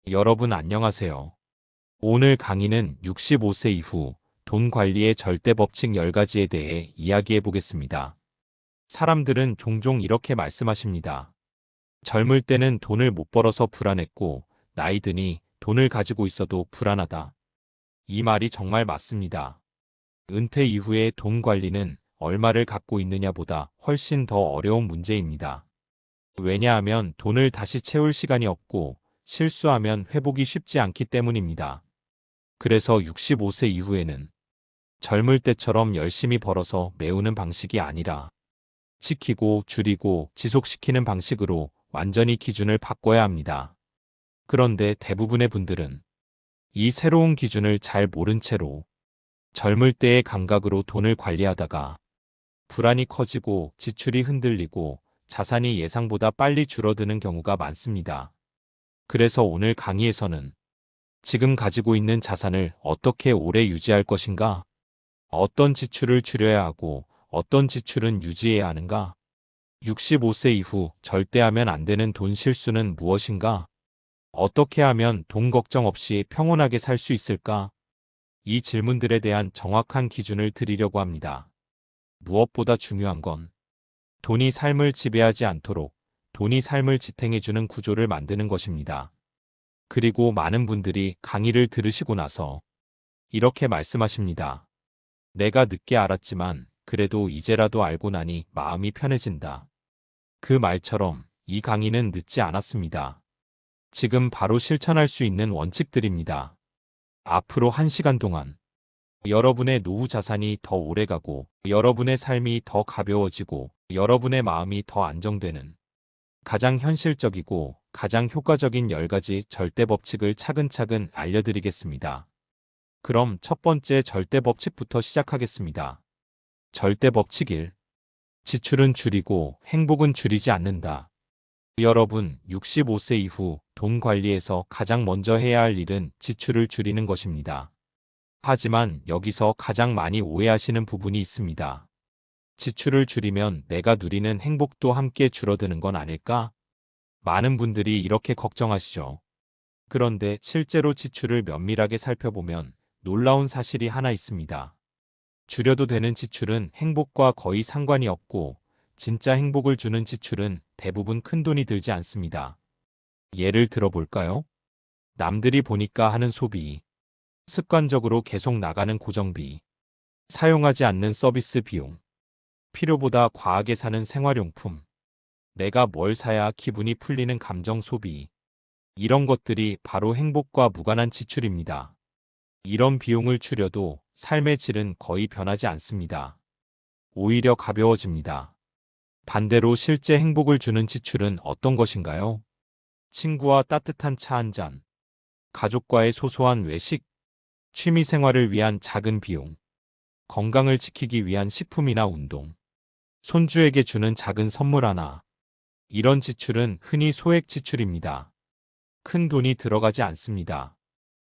여러분 안녕하세요. 오늘 강의는 65세 이후 돈 관리의 절대 법칙 10가지에 대해 이야기해 보겠습니다. 사람들은 종종 이렇게 말씀하십니다. 젊을 때는 돈을 못 벌어서 불안했고, 나이 드니 돈을 가지고 있어도 불안하다. 이 말이 정말 맞습니다. 은퇴 이후의 돈 관리는 얼마를 갖고 있느냐보다 훨씬 더 어려운 문제입니다. 왜냐하면 돈을 다시 채울 시간이 없고, 실수하면 회복이 쉽지 않기 때문입니다. 그래서 65세 이후에는 젊을 때처럼 열심히 벌어서 메우는 방식이 아니라 지키고 줄이고 지속시키는 방식으로 완전히 기준을 바꿔야 합니다. 그런데 대부분의 분들은 이 새로운 기준을 잘 모른 채로 젊을 때의 감각으로 돈을 관리하다가 불안이 커지고 지출이 흔들리고 자산이 예상보다 빨리 줄어드는 경우가 많습니다. 그래서 오늘 강의에서는 지금 가지고 있는 자산을 어떻게 오래 유지할 것인가? 어떤 지출을 줄여야 하고 어떤 지출은 유지해야 하는가? 65세 이후 절대 하면 안 되는 돈 실수는 무엇인가? 어떻게 하면 돈 걱정 없이 평온하게 살 수 있을까? 이 질문들에 대한 정확한 기준을 드리려고 합니다. 무엇보다 중요한 건 돈이 삶을 지배하지 않도록 돈이 삶을 지탱해주는 구조를 만드는 것입니다. 그리고 많은 분들이 강의를 들으시고 나서 이렇게 말씀하십니다. 내가 늦게 알았지만 그래도 이제라도 알고 나니 마음이 편해진다. 그 말처럼 이 강의는 늦지 않았습니다. 지금 바로 실천할 수 있는 원칙들입니다. 앞으로 1시간 동안 여러분의 노후 자산이 더 오래가고 여러분의 삶이 더 가벼워지고 여러분의 마음이 더 안정되는 가장 현실적이고 가장 효과적인 10가지 절대 법칙을 차근차근 알려드리겠습니다. 그럼 첫 번째 절대 법칙부터 시작하겠습니다. 절대 법칙 1. 지출은 줄이고 행복은 줄이지 않는다. 여러분, 65세 이후 돈 관리에서 가장 먼저 해야 할 일은 지출을 줄이는 것입니다. 하지만 여기서 가장 많이 오해하시는 부분이 있습니다. 지출을 줄이면 내가 누리는 행복도 함께 줄어드는 건 아닐까? 많은 분들이 이렇게 걱정하시죠. 그런데 실제로 지출을 면밀하게 살펴보면 놀라운 사실이 하나 있습니다. 줄여도 되는 지출은 행복과 거의 상관이 없고 진짜 행복을 주는 지출은 대부분 큰돈이 들지 않습니다. 예를 들어볼까요? 남들이 보니까 하는 소비, 습관적으로 계속 나가는 고정비, 사용하지 않는 서비스 비용, 필요보다 과하게 사는 생활용품, 내가 뭘 사야 기분이 풀리는 감정 소비, 이런 것들이 바로 행복과 무관한 지출입니다. 이런 비용을 줄여도 삶의 질은 거의 변하지 않습니다. 오히려 가벼워집니다. 반대로 실제 행복을 주는 지출은 어떤 것인가요? 친구와 따뜻한 차 한 잔, 가족과의 소소한 외식, 취미 생활을 위한 작은 비용, 건강을 지키기 위한 식품이나 운동, 손주에게 주는 작은 선물 하나. 이런 지출은 흔히 소액 지출입니다. 큰 돈이 들어가지 않습니다.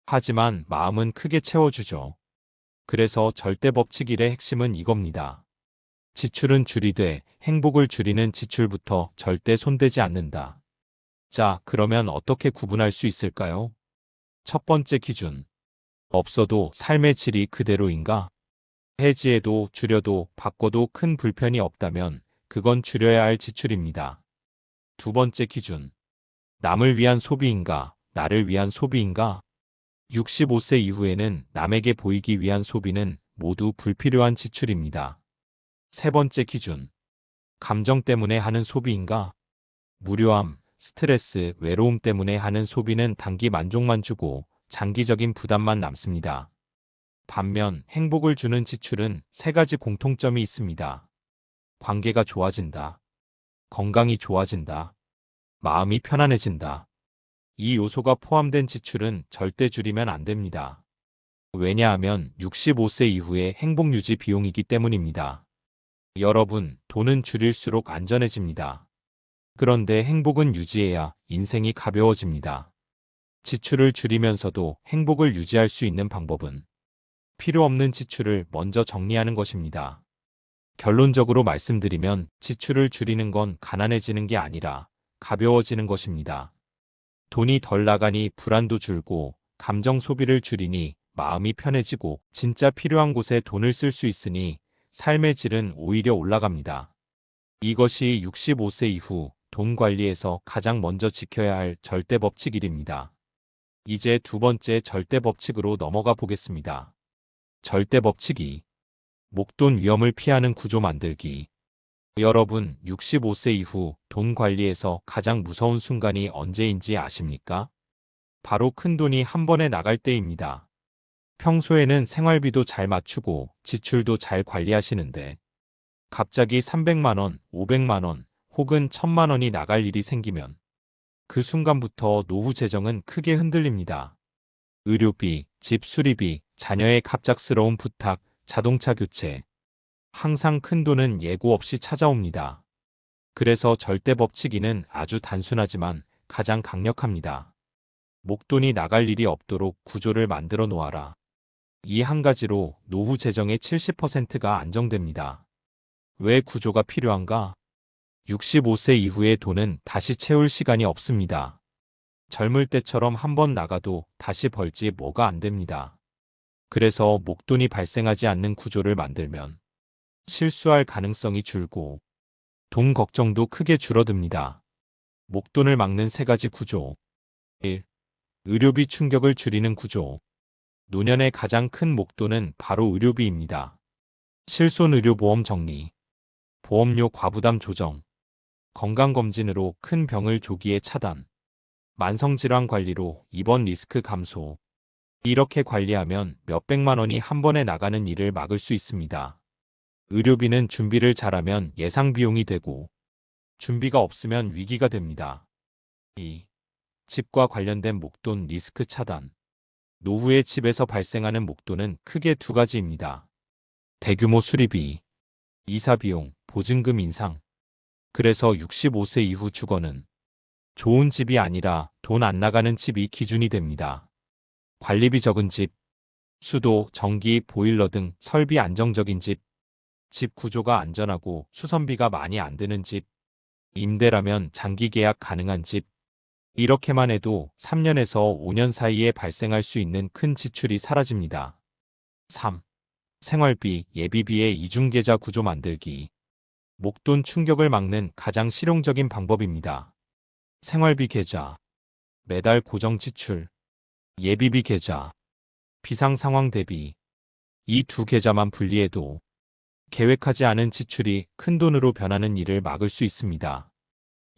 하지만 마음은 크게 채워주죠. 그래서 절대 법칙 1의 핵심은 이겁니다. 지출은 줄이되 행복을 줄이는 지출부터 절대 손대지 않는다. 자, 그러면 어떻게 구분할 수 있을까요? 첫 번째 기준. 없어도 삶의 질이 그대로인가? 해지해도 줄여도 바꿔도 큰 불편이 없다면 그건 줄여야 할 지출입니다. 두 번째 기준. 남을 위한 소비인가? 나를 위한 소비인가? 65세 이후에는 남에게 보이기 위한 소비는 모두 불필요한 지출입니다. 세 번째 기준. 감정 때문에 하는 소비인가? 무료함, 스트레스, 외로움 때문에 하는 소비는 단기 만족만 주고 장기적인 부담만 남습니다. 반면 행복을 주는 지출은 3가지 공통점이 있습니다. 관계가 좋아진다. 건강이 좋아진다. 마음이 편안해진다. 이 요소가 포함된 지출은 절대 줄이면 안 됩니다. 왜냐하면 65세 이후의 행복 유지 비용이기 때문입니다. 여러분, 돈은 줄일수록 안전해집니다. 그런데 행복은 유지해야 인생이 가벼워집니다. 지출을 줄이면서도 행복을 유지할 수 있는 방법은 필요 없는 지출을 먼저 정리하는 것입니다. 결론적으로 말씀드리면 지출을 줄이는 건 가난해지는 게 아니라 가벼워지는 것입니다. 돈이 덜 나가니 불안도 줄고 감정 소비를 줄이니 마음이 편해지고 진짜 필요한 곳에 돈을 쓸 수 있으니 삶의 질은 오히려 올라갑니다. 이것이 65세 이후 돈 관리에서 가장 먼저 지켜야 할 절대 법칙 1입니다. 이제 두 번째 절대 법칙으로 넘어가 보겠습니다. 절대 법칙 2. 목돈 위험을 피하는 구조 만들기. 여러분, 65세 이후 돈 관리에서 가장 무서운 순간이 언제인지 아십니까? 바로 큰돈이 한 번에 나갈 때입니다. 평소에는 생활비도 잘 맞추고 지출도 잘 관리하시는데 갑자기 300만 원, 500만 원 혹은 1000만 원이 나갈 일이 생기면 그 순간부터 노후 재정은 크게 흔들립니다. 의료비, 집 수리비, 자녀의 갑작스러운 부탁, 자동차 교체. 항상 큰돈은 예고 없이 찾아옵니다. 그래서 절대 법칙 2는 아주 단순하지만 가장 강력합니다. 목돈이 나갈 일이 없도록 구조를 만들어 놓아라. 이 한 가지로 노후 재정의 70%가 안정됩니다. 왜 구조가 필요한가? 65세 이후의 돈은 다시 채울 시간이 없습니다. 젊을 때처럼 한 번 나가도 다시 벌지 뭐가 안 됩니다. 그래서 목돈이 발생하지 않는 구조를 만들면 실수할 가능성이 줄고 돈 걱정도 크게 줄어듭니다. 목돈을 막는 세 가지 구조. 1. 의료비 충격을 줄이는 구조. 노년의 가장 큰 목돈은 바로 의료비입니다. 실손의료보험 정리, 보험료 과부담 조정, 건강검진으로 큰 병을 조기에 차단, 만성질환 관리로 입원 리스크 감소. 이렇게 관리하면 몇백만 원이 한 번에 나가는 일을 막을 수 있습니다. 의료비는 준비를 잘하면 예상 비용이 되고 준비가 없으면 위기가 됩니다. 2. 집과 관련된 목돈 리스크 차단. 노후에 집에서 발생하는 목돈은 크게 두 가지입니다. 대규모 수리비, 이사비용, 보증금 인상. 그래서 65세 이후 주거는 좋은 집이 아니라 돈 안 나가는 집이 기준이 됩니다. 관리비 적은 집, 수도, 전기, 보일러 등 설비 안정적인 집, 집 구조가 안전하고 수선비가 많이 안 드는 집, 임대라면 장기 계약 가능한 집. 이렇게만 해도 3년에서 5년 사이에 발생할 수 있는 큰 지출이 사라집니다. 3. 생활비, 예비비의 이중계좌 구조 만들기. 목돈 충격을 막는 가장 실용적인 방법입니다. 생활비 계좌, 매달 고정 지출, 예비비 계좌, 비상 상황 대비. 이 두 계좌만 분리해도 계획하지 않은 지출이 큰돈으로 변하는 일을 막을 수 있습니다.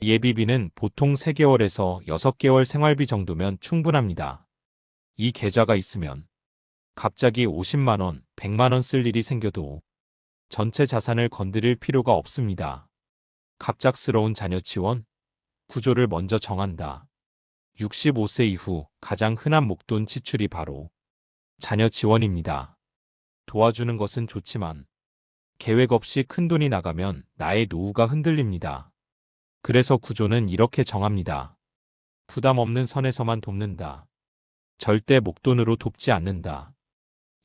예비비는 보통 3개월에서 6개월 생활비 정도면 충분합니다. 이 계좌가 있으면 갑자기 50만 원, 100만 원 쓸 일이 생겨도 전체 자산을 건드릴 필요가 없습니다. 갑작스러운 자녀 지원, 구조를 먼저 정한다. 65세 이후 가장 흔한 목돈 지출이 바로 자녀 지원입니다. 도와주는 것은 좋지만 계획 없이 큰돈이 나가면 나의 노후가 흔들립니다. 그래서 구조는 이렇게 정합니다. 부담 없는 선에서만 돕는다. 절대 목돈으로 돕지 않는다.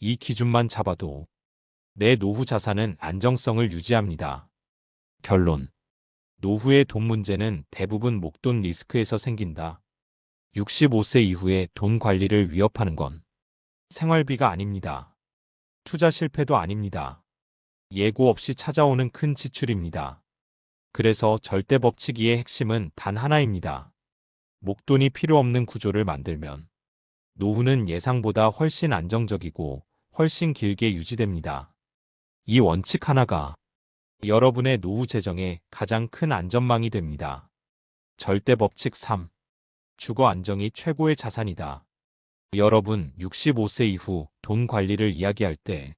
이 기준만 잡아도 내 노후 자산은 안정성을 유지합니다. 결론. 노후의 돈 문제는 대부분 목돈 리스크에서 생긴다. 65세 이후에 돈 관리를 위협하는 건 생활비가 아닙니다. 투자 실패도 아닙니다. 예고 없이 찾아오는 큰 지출입니다. 그래서 절대 법칙 2의 핵심은 단 하나입니다. 목돈이 필요 없는 구조를 만들면 노후는 예상보다 훨씬 안정적이고 훨씬 길게 유지됩니다. 이 원칙 하나가 여러분의 노후 재정의 가장 큰 안전망이 됩니다. 절대 법칙 3. 주거 안정이 최고의 자산이다. 여러분, 65세 이후 돈 관리를 이야기할 때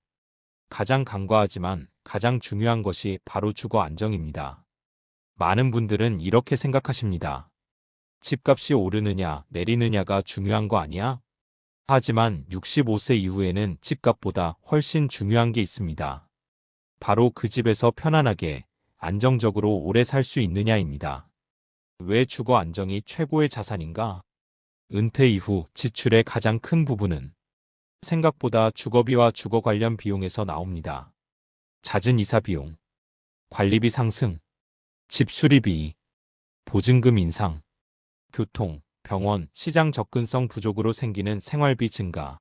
가장 간과하지만 가장 중요한 것이 바로 주거 안정입니다. 많은 분들은 이렇게 생각하십니다. 집값이 오르느냐 내리느냐가 중요한 거 아니야? 하지만 65세 이후에는 집값보다 훨씬 중요한 게 있습니다. 바로 그 집에서 편안하게 안정적으로 오래 살 수 있느냐입니다. 왜 주거 안정이 최고의 자산인가? 은퇴 이후 지출의 가장 큰 부분은 생각보다 주거비와 주거 관련 비용에서 나옵니다. 잦은 이사 비용, 관리비 상승, 집 수리비, 보증금 인상, 교통, 병원, 시장 접근성 부족으로 생기는 생활비 증가.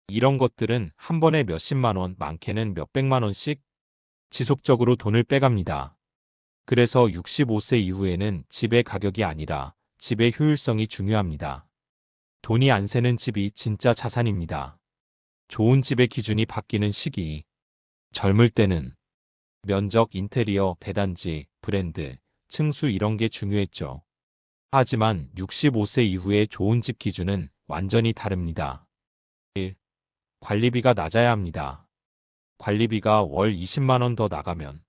이런 것들은 한 번에 몇십만 원, 많게는 몇백만 원씩 지속적으로 돈을 빼갑니다. 그래서 65세 이후에는 집의 가격이 아니라 집의 효율성이 중요합니다. 돈이 안 새는 집이 진짜 자산입니다. 좋은 집의 기준이 바뀌는 시기. 젊을 때는 면적, 인테리어, 대단지, 브랜드, 층수 이런 게 중요했죠. 하지만 65세 이후의 좋은 집 기준은 완전히 다릅니다. 1. 관리비가 낮아야 합니다. 관리비가 월 20만 원 더 나가면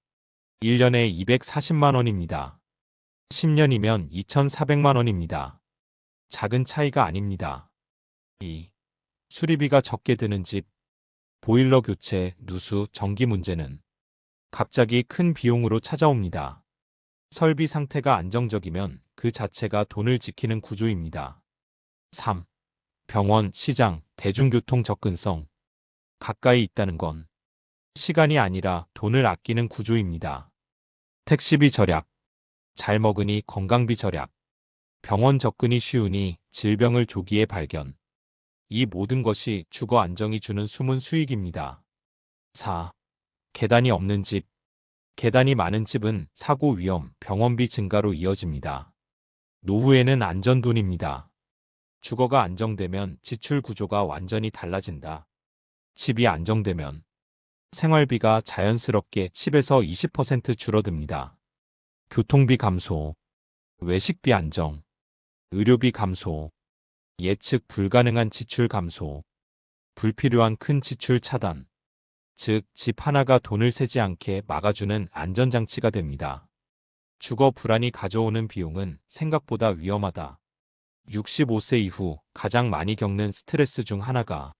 1년에 240만 원입니다. 10년이면 2,400만 원입니다. 작은 차이가 아닙니다. 2. 수리비가 적게 드는 집. 보일러 교체, 누수, 전기 문제는 갑자기 큰 비용으로 찾아옵니다. 설비 상태가 안정적이면 그 자체가 돈을 지키는 구조입니다. 3. 병원, 시장, 대중교통 접근성. 가까이 있다는 건 시간이 아니라 돈을 아끼는 구조입니다. 택시비 절약. 잘 먹으니 건강비 절약. 병원 접근이 쉬우니 질병을 조기에 발견. 이 모든 것이 주거 안정이 주는 숨은 수익입니다. 4. 계단이 없는 집. 계단이 많은 집은 사고 위험, 병원비 증가로 이어집니다. 노후에는 안전돈입니다. 주거가 안정되면 지출 구조가 완전히 달라진다. 집이 안정되면 생활비가 자연스럽게 10에서 20% 줄어듭니다. 교통비 감소, 외식비 안정, 의료비 감소, 예측 불가능한 지출 감소, 불필요한 큰 지출 차단. 즉, 집 하나가 돈을 새지 않게 막아주는 안전장치가 됩니다. 주거 불안이 가져오는 비용은 생각보다 위험하다. 65세 이후 가장 많이 겪는 스트레스 중 하나가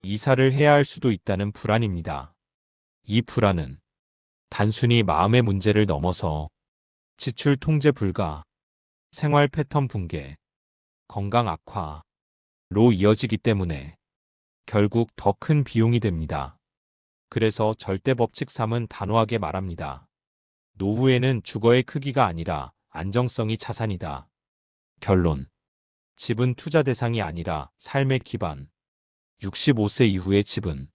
이사를 해야 할 수도 있다는 불안입니다. 이 불안은 단순히 마음의 문제를 넘어서 지출 통제 불가, 생활 패턴 붕괴, 건강 악화로 이어지기 때문에 결국 더 큰 비용이 됩니다. 그래서 절대법칙 3은 단호하게 말합니다. 노후에는 주거의 크기가 아니라 안정성이 자산이다. 결론. 집은 투자 대상이 아니라 삶의 기반. 65세 이후의 집은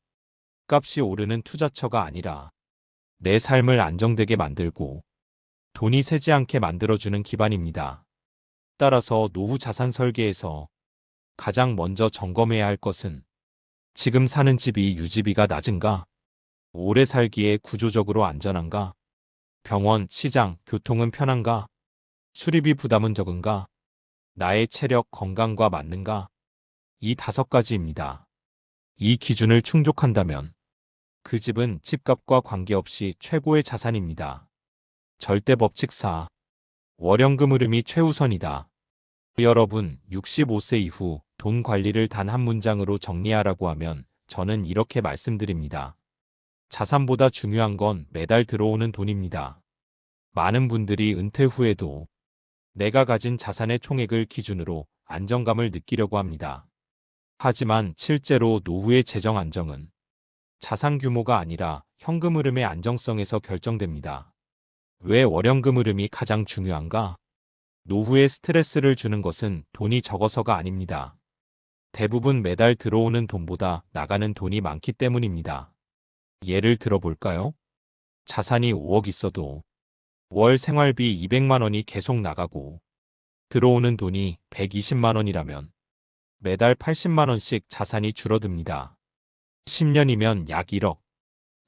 값이 오르는 투자처가 아니라 내 삶을 안정되게 만들고 돈이 새지 않게 만들어주는 기반입니다. 따라서 노후 자산 설계에서 가장 먼저 점검해야 할 것은 지금 사는 집이 유지비가 낮은가? 오래 살기에 구조적으로 안전한가? 병원, 시장, 교통은 편한가? 수리비 부담은 적은가? 나의 체력, 건강과 맞는가? 이 5가지입니다. 이 기준을 충족한다면 그 집은 집값과 관계없이 최고의 자산입니다. 절대법칙 4. 월연금 흐름이 최우선이다. 여러분, 65세 이후 돈 관리를 단 한 문장으로 정리하라고 하면 저는 이렇게 말씀드립니다. 자산보다 중요한 건 매달 들어오는 돈입니다. 많은 분들이 은퇴 후에도 내가 가진 자산의 총액을 기준으로 안정감을 느끼려고 합니다. 하지만 실제로 노후의 재정 안정은 자산 규모가 아니라 현금 흐름의 안정성에서 결정됩니다. 왜 월연금 흐름이 가장 중요한가? 노후에 스트레스를 주는 것은 돈이 적어서가 아닙니다. 대부분 매달 들어오는 돈보다 나가는 돈이 많기 때문입니다. 예를 들어볼까요? 자산이 5억 있어도 월 생활비 200만 원이 계속 나가고 들어오는 돈이 120만 원이라면 매달 80만 원씩 자산이 줄어듭니다. 10년이면 약 1억,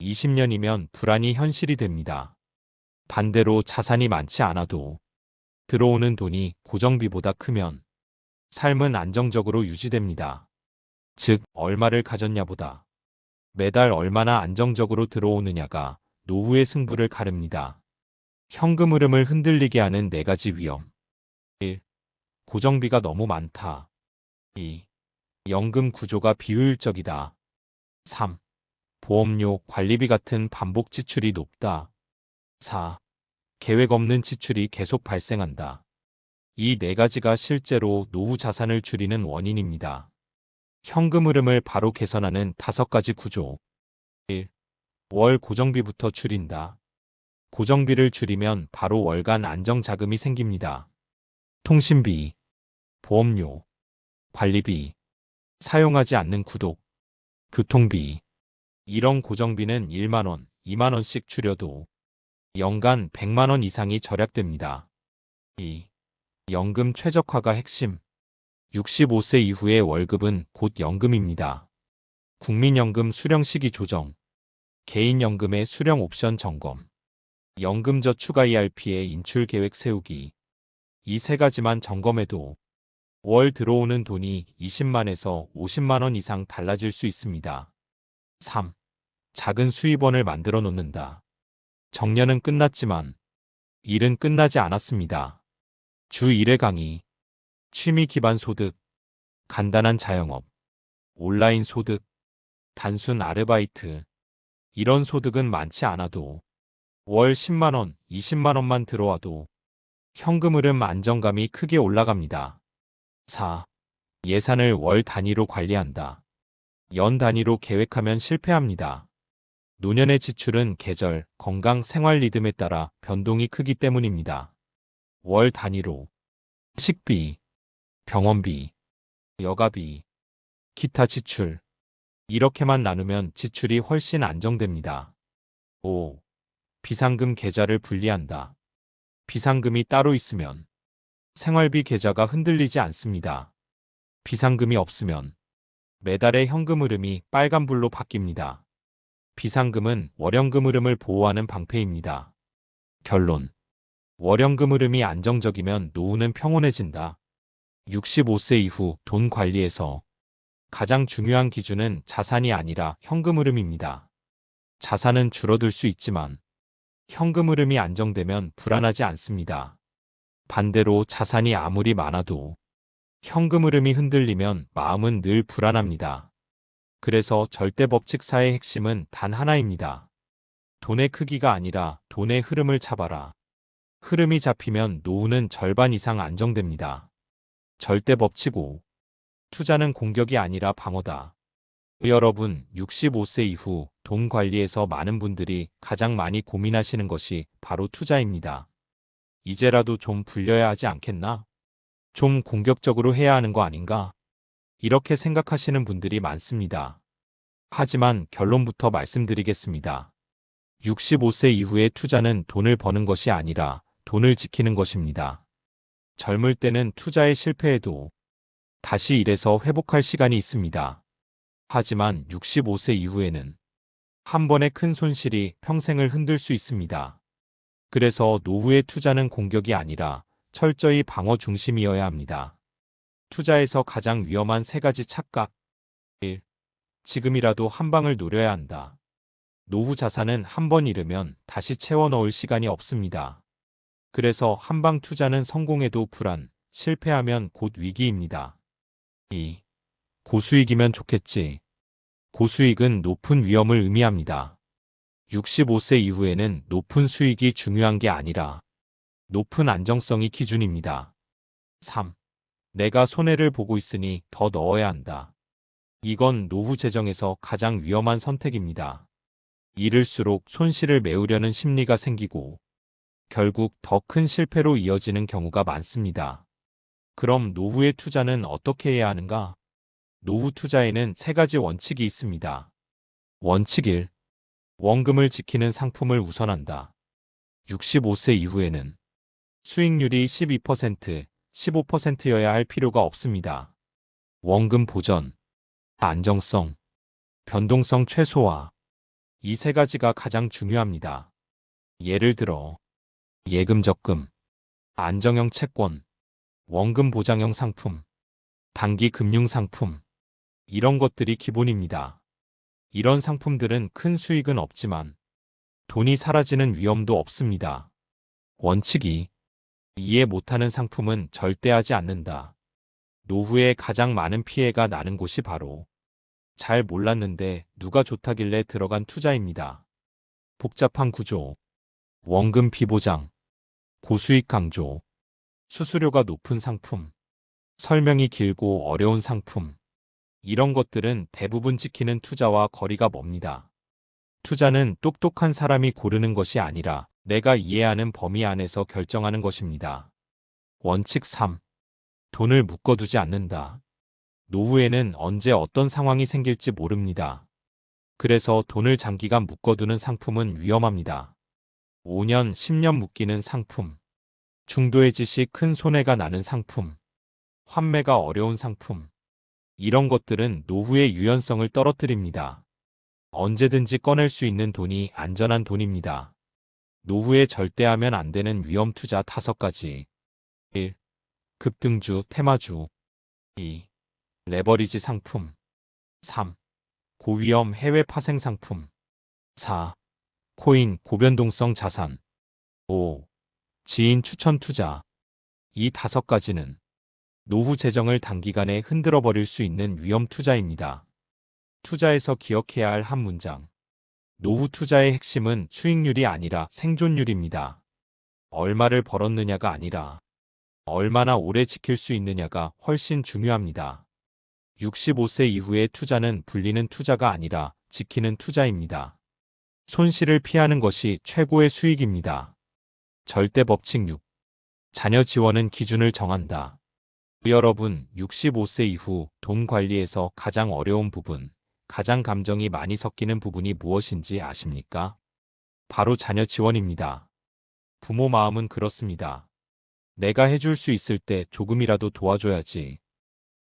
20년이면 불안이 현실이 됩니다. 반대로 자산이 많지 않아도 들어오는 돈이 고정비보다 크면 삶은 안정적으로 유지됩니다. 즉, 얼마를 가졌냐보다 매달 얼마나 안정적으로 들어오느냐가 노후의 승부를 가릅니다. 현금 흐름을 흔들리게 하는 4가지 위험. 1. 고정비가 너무 많다. 2. 연금 구조가 비효율적이다. 3. 보험료, 관리비 같은 반복 지출이 높다. 4. 계획 없는 지출이 계속 발생한다. 이 4가지가 실제로 노후 자산을 줄이는 원인입니다. 현금 흐름을 바로 개선하는 5가지 구조. 1. 월 고정비부터 줄인다. 고정비를 줄이면 바로 월간 안정 자금이 생깁니다. 통신비, 보험료, 관리비, 사용하지 않는 구독, 교통비. 이런 고정비는 1만 원, 2만 원씩 줄여도 연간 100만 원 이상이 절약됩니다. 2. 연금 최적화가 핵심. 65세 이후의 월급은 곧 연금입니다. 국민연금 수령 시기 조정, 개인연금의 수령 옵션 점검, 연금저축 IRP의 인출 계획 세우기. 이 세 가지만 점검해도 월 들어오는 돈이 20만에서 50만 원 이상 달라질 수 있습니다. 3. 작은 수입원을 만들어 놓는다. 정년은 끝났지만 일은 끝나지 않았습니다. 주 1회 강의, 취미 기반 소득, 간단한 자영업, 온라인 소득, 단순 아르바이트. 이런 소득은 많지 않아도 월 10만 원, 20만 원만 들어와도 현금 흐름 안정감이 크게 올라갑니다. 4. 예산을 월 단위로 관리한다. 연 단위로 계획하면 실패합니다. 노년의 지출은 계절, 건강, 생활 리듬에 따라 변동이 크기 때문입니다. 월 단위로 식비, 병원비, 여가비, 기타 지출. 이렇게만 나누면 지출이 훨씬 안정됩니다. 5. 비상금 계좌를 분리한다. 비상금이 따로 있으면 생활비 계좌가 흔들리지 않습니다. 비상금이 없으면 매달의 현금 흐름이 빨간불로 바뀝니다. 비상금은 월연금 흐름을 보호하는 방패입니다. 결론. 월연금 흐름이 안정적이면 노후는 평온해진다. 65세 이후 돈 관리에서 가장 중요한 기준은 자산이 아니라 현금 흐름입니다. 자산은 줄어들 수 있지만 현금 흐름이 안정되면 불안하지 않습니다. 반대로 자산이 아무리 많아도 현금 흐름이 흔들리면 마음은 늘 불안합니다. 그래서 절대법칙사의 핵심은 단 하나입니다. 돈의 크기가 아니라 돈의 흐름을 잡아라. 흐름이 잡히면 노후는 절반 이상 안정됩니다. 절대법칙 5. 투자는 공격이 아니라 방어다. 여러분, 65세 이후 돈 관리에서 많은 분들이 가장 많이 고민하시는 것이 바로 투자입니다. 이제라도 좀 불려야 하지 않겠나? 좀 공격적으로 해야 하는 거 아닌가? 이렇게 생각하시는 분들이 많습니다. 하지만 결론부터 말씀드리겠습니다. 65세 이후의 투자는 돈을 버는 것이 아니라 돈을 지키는 것입니다. 젊을 때는 투자에 실패해도 다시 일해서 회복할 시간이 있습니다. 하지만 65세 이후에는 한 번의 큰 손실이 평생을 흔들 수 있습니다. 그래서 노후의 투자는 공격이 아니라 철저히 방어 중심이어야 합니다. 투자에서 가장 위험한 세 가지 착각. 1. 지금이라도 한 방을 노려야 한다. 노후 자산은 한 번 잃으면 다시 채워 넣을 시간이 없습니다. 그래서 한방 투자는 성공해도 불안, 실패하면 곧 위기입니다. 2. 고수익이면 좋겠지. 고수익은 높은 위험을 의미합니다. 65세 이후에는 높은 수익이 중요한 게 아니라 높은 안정성이 기준입니다. 3. 내가 손해를 보고 있으니 더 넣어야 한다. 이건 노후 재정에서 가장 위험한 선택입니다. 잃을수록 손실을 메우려는 심리가 생기고 결국 더 큰 실패로 이어지는 경우가 많습니다. 그럼 노후의 투자는 어떻게 해야 하는가? 노후 투자에는 세 가지 원칙이 있습니다. 원칙 1. 원금을 지키는 상품을 우선한다. 65세 이후에는 수익률이 12%, 15%여야 할 필요가 없습니다. 원금 보전, 안정성, 변동성 최소화. 이 세 가지가 가장 중요합니다. 예를 들어 예금 적금, 안정형 채권, 원금 보장형 상품, 단기 금융 상품. 이런 것들이 기본입니다. 이런 상품들은 큰 수익은 없지만 돈이 사라지는 위험도 없습니다. 원칙 2. 이해 못하는 상품은 절대 하지 않는다. 노후에 가장 많은 피해가 나는 곳이 바로 잘 몰랐는데 누가 좋다길래 들어간 투자입니다. 복잡한 구조, 원금 비보장, 고수익 강조, 수수료가 높은 상품, 설명이 길고 어려운 상품. 이런 것들은 대부분 찍히는 투자와 거리가 멉니다. 투자는 똑똑한 사람이 고르는 것이 아니라 내가 이해하는 범위 안에서 결정하는 것입니다. 원칙 3. 돈을 묶어두지 않는다. 노후에는 언제 어떤 상황이 생길지 모릅니다. 그래서 돈을 장기간 묶어두는 상품은 위험합니다. 5년, 10년 묶이는 상품, 중도의 짓이 큰 손해가 나는 상품, 환매가 어려운 상품, 이런 것들은 노후의 유연성을 떨어뜨립니다. 언제든지 꺼낼 수 있는 돈이 안전한 돈입니다. 노후에 절대 하면 안 되는 위험 투자 5가지. 1. 급등주, 테마주. 2. 레버리지 상품. 3. 고위험 해외 파생 상품. 4. 코인, 고변동성 자산. 5. 지인 추천 투자. 이 5가지는 노후 재정을 단기간에 흔들어 버릴 수 있는 위험 투자입니다. 투자에서 기억해야 할 한 문장. 노후 투자의 핵심은 수익률이 아니라 생존율입니다. 얼마를 벌었느냐가 아니라 얼마나 오래 지킬 수 있느냐가 훨씬 중요합니다. 65세 이후의 투자는 불리는 투자가 아니라 지키는 투자입니다. 손실을 피하는 것이 최고의 수익입니다. 절대 법칙 6. 자녀 지원은 기준을 정한다. 여러분, 65세 이후 돈 관리에서 가장 어려운 부분, 가장 감정이 많이 섞이는 부분이 무엇인지 아십니까? 바로 자녀 지원입니다. 부모 마음은 그렇습니다. 내가 해줄 수 있을 때 조금이라도 도와줘야지.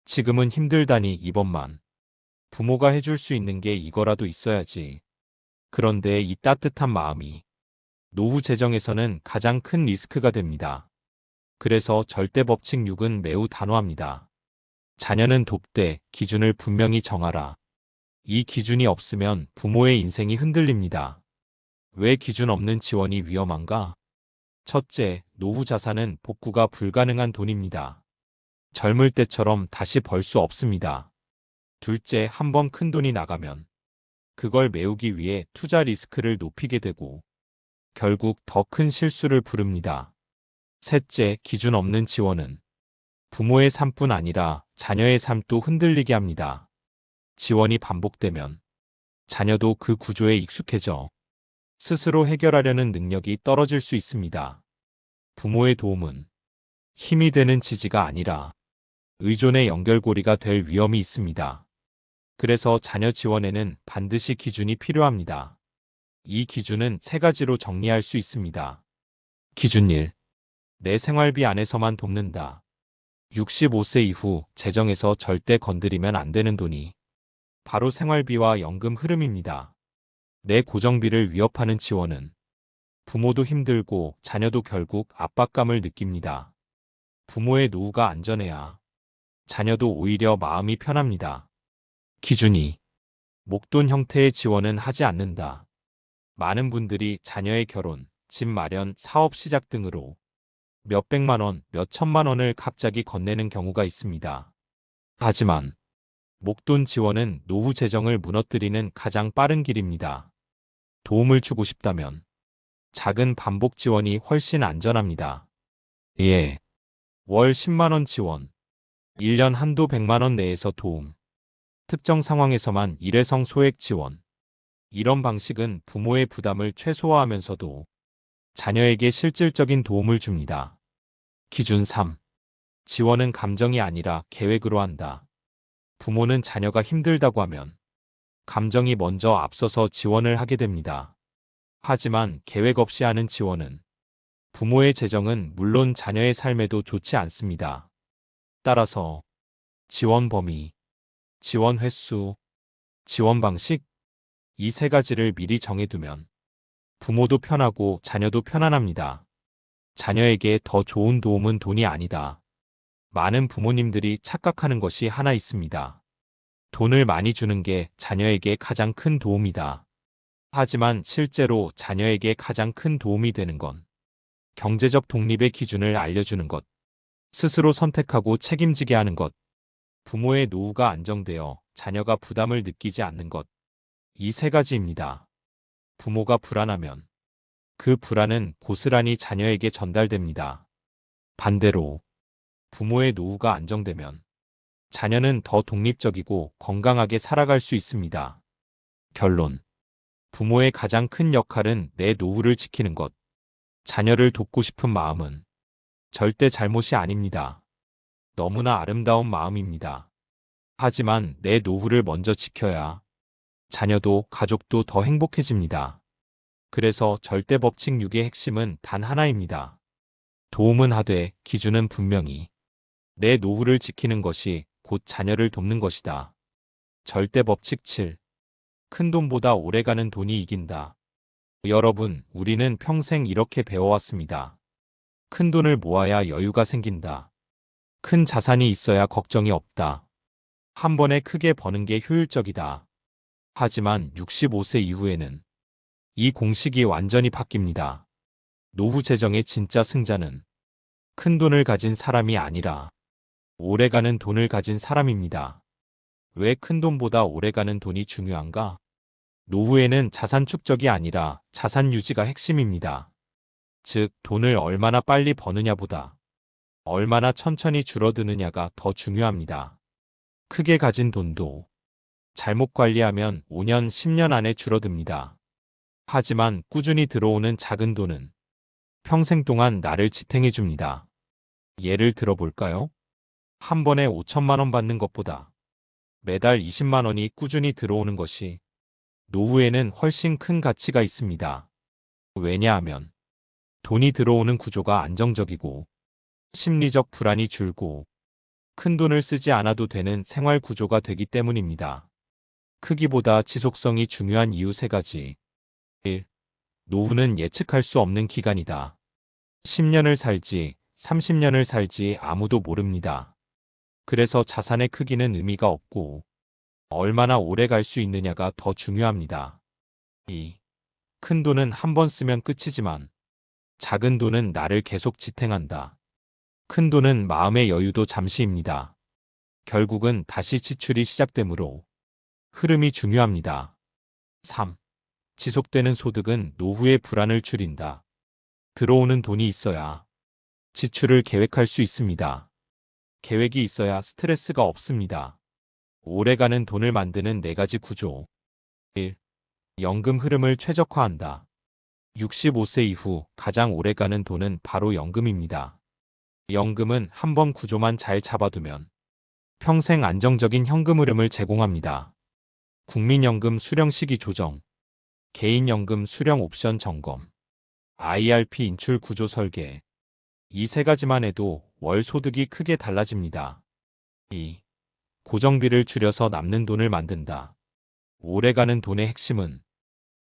지금은 힘들다니 이번만. 부모가 해줄 수 있는 게 이거라도 있어야지. 그런데 이 따뜻한 마음이 노후 재정에서는 가장 큰 리스크가 됩니다. 그래서 절대 법칙 6은 매우 단호합니다. 자녀는 돕되 기준을 분명히 정하라. 이 기준이 없으면 부모의 인생이 흔들립니다. 왜 기준 없는 지원이 위험한가? 첫째, 노후 자산은 복구가 불가능한 돈입니다. 젊을 때처럼 다시 벌 수 없습니다. 둘째, 한번 큰 돈이 나가면 그걸 메우기 위해 투자 리스크를 높이게 되고 결국 더 큰 실수를 부릅니다. 셋째, 기준 없는 지원은 부모의 삶뿐 아니라 자녀의 삶도 흔들리게 합니다. 지원이 반복되면 자녀도 그 구조에 익숙해져 스스로 해결하려는 능력이 떨어질 수 있습니다. 부모의 도움은 힘이 되는 지지가 아니라 의존의 연결고리가 될 위험이 있습니다. 그래서 자녀 지원에는 반드시 기준이 필요합니다. 이 기준은 3가지로 정리할 수 있습니다. 기준 1. 내 생활비 안에서만 돕는다. 65세 이후 재정에서 절대 건드리면 안 되는 돈이 바로 생활비와 연금 흐름입니다. 내 고정비를 위협하는 지원은 부모도 힘들고 자녀도 결국 압박감을 느낍니다. 부모의 노후가 안전해야 자녀도 오히려 마음이 편합니다. 기준 2. 목돈 형태의 지원은 하지 않는다. 많은 분들이 자녀의 결혼, 집 마련, 사업 시작 등으로 몇백만 원, 몇천만 원을 갑자기 건네는 경우가 있습니다. 하지만 목돈 지원은 노후 재정을 무너뜨리는 가장 빠른 길입니다. 도움을 주고 싶다면 작은 반복 지원이 훨씬 안전합니다. 예. 월 10만 원 지원. 1년 한도 100만 원 내에서 도움. 특정 상황에서만 일회성 소액 지원. 이런 방식은 부모의 부담을 최소화하면서도 자녀에게 실질적인 도움을 줍니다. 기준 3. 지원은 감정이 아니라 계획으로 한다. 부모는 자녀가 힘들다고 하면 감정이 먼저 앞서서 지원을 하게 됩니다. 하지만 계획 없이 하는 지원은 부모의 재정은 물론 자녀의 삶에도 좋지 않습니다. 따라서 지원 범위, 지원 횟수, 지원 방식, 이 3가지를 미리 정해두면 부모도 편하고 자녀도 편안합니다. 자녀에게 더 좋은 도움은 돈이 아니다. 많은 부모님들이 착각하는 것이 하나 있습니다. 돈을 많이 주는 게 자녀에게 가장 큰 도움이다. 하지만 실제로 자녀에게 가장 큰 도움이 되는 건 경제적 독립의 기준을 알려주는 것, 스스로 선택하고 책임지게 하는 것, 부모의 노후가 안정되어 자녀가 부담을 느끼지 않는 것, 이 3가지입니다. 부모가 불안하면 그 불안은 고스란히 자녀에게 전달됩니다. 반대로 부모의 노후가 안정되면 자녀는 더 독립적이고 건강하게 살아갈 수 있습니다. 결론. 부모의 가장 큰 역할은 내 노후를 지키는 것. 자녀를 돕고 싶은 마음은 절대 잘못이 아닙니다. 너무나 아름다운 마음입니다. 하지만 내 노후를 먼저 지켜야 자녀도 가족도 더 행복해집니다. 그래서 절대 법칙 6의 핵심은 단 하나입니다. 도움은 하되 기준은 분명히 내 노후를 지키는 것이 곧 자녀를 돕는 것이다. 절대 법칙 7. 큰돈보다 오래가는 돈이 이긴다. 여러분, 우리는 평생 이렇게 배워왔습니다. 큰 돈을 모아야 여유가 생긴다. 큰 자산이 있어야 걱정이 없다. 한 번에 크게 버는 게 효율적이다. 하지만 65세 이후에는 이 공식이 완전히 바뀝니다. 노후 재정의 진짜 승자는 큰 돈을 가진 사람이 아니라 오래가는 돈을 가진 사람입니다. 왜 큰 돈보다 오래가는 돈이 중요한가? 노후에는 자산 축적이 아니라 자산 유지가 핵심입니다. 즉, 돈을 얼마나 빨리 버느냐보다 얼마나 천천히 줄어드느냐가 더 중요합니다. 크게 가진 돈도 잘못 관리하면 5년, 10년 안에 줄어듭니다. 하지만 꾸준히 들어오는 작은 돈은 평생 동안 나를 지탱해 줍니다. 예를 들어 볼까요? 한 번에 5천만 원 받는 것보다 매달 20만 원이 꾸준히 들어오는 것이 노후에는 훨씬 큰 가치가 있습니다. 왜냐하면 돈이 들어오는 구조가 안정적이고 심리적 불안이 줄고 큰 돈을 쓰지 않아도 되는 생활 구조가 되기 때문입니다. 크기보다 지속성이 중요한 이유 3가지. 1. 노후는 예측할 수 없는 기간이다. 10년을 살지, 30년을 살지 아무도 모릅니다. 그래서 자산의 크기는 의미가 없고 얼마나 오래 갈 수 있느냐가 더 중요합니다. 2. 큰 돈은 한 번 쓰면 끝이지만 작은 돈은 나를 계속 지탱한다. 큰 돈은 마음의 여유도 잠시입니다. 결국은 다시 지출이 시작되므로 흐름이 중요합니다. 3. 지속되는 소득은 노후의 불안을 줄인다. 들어오는 돈이 있어야 지출을 계획할 수 있습니다. 계획이 있어야 스트레스가 없습니다. 오래가는 돈을 만드는 4가지 구조. 1. 연금 흐름을 최적화한다. 65세 이후 가장 오래가는 돈은 바로 연금입니다. 연금은 한 번 구조만 잘 잡아두면 평생 안정적인 현금 흐름을 제공합니다. 국민연금 수령 시기 조정, 개인연금 수령 옵션 점검, IRP 인출 구조 설계. 이 3가지만 해도 월 소득이 크게 달라집니다. 2. 고정비를 줄여서 남는 돈을 만든다. 오래가는 돈의 핵심은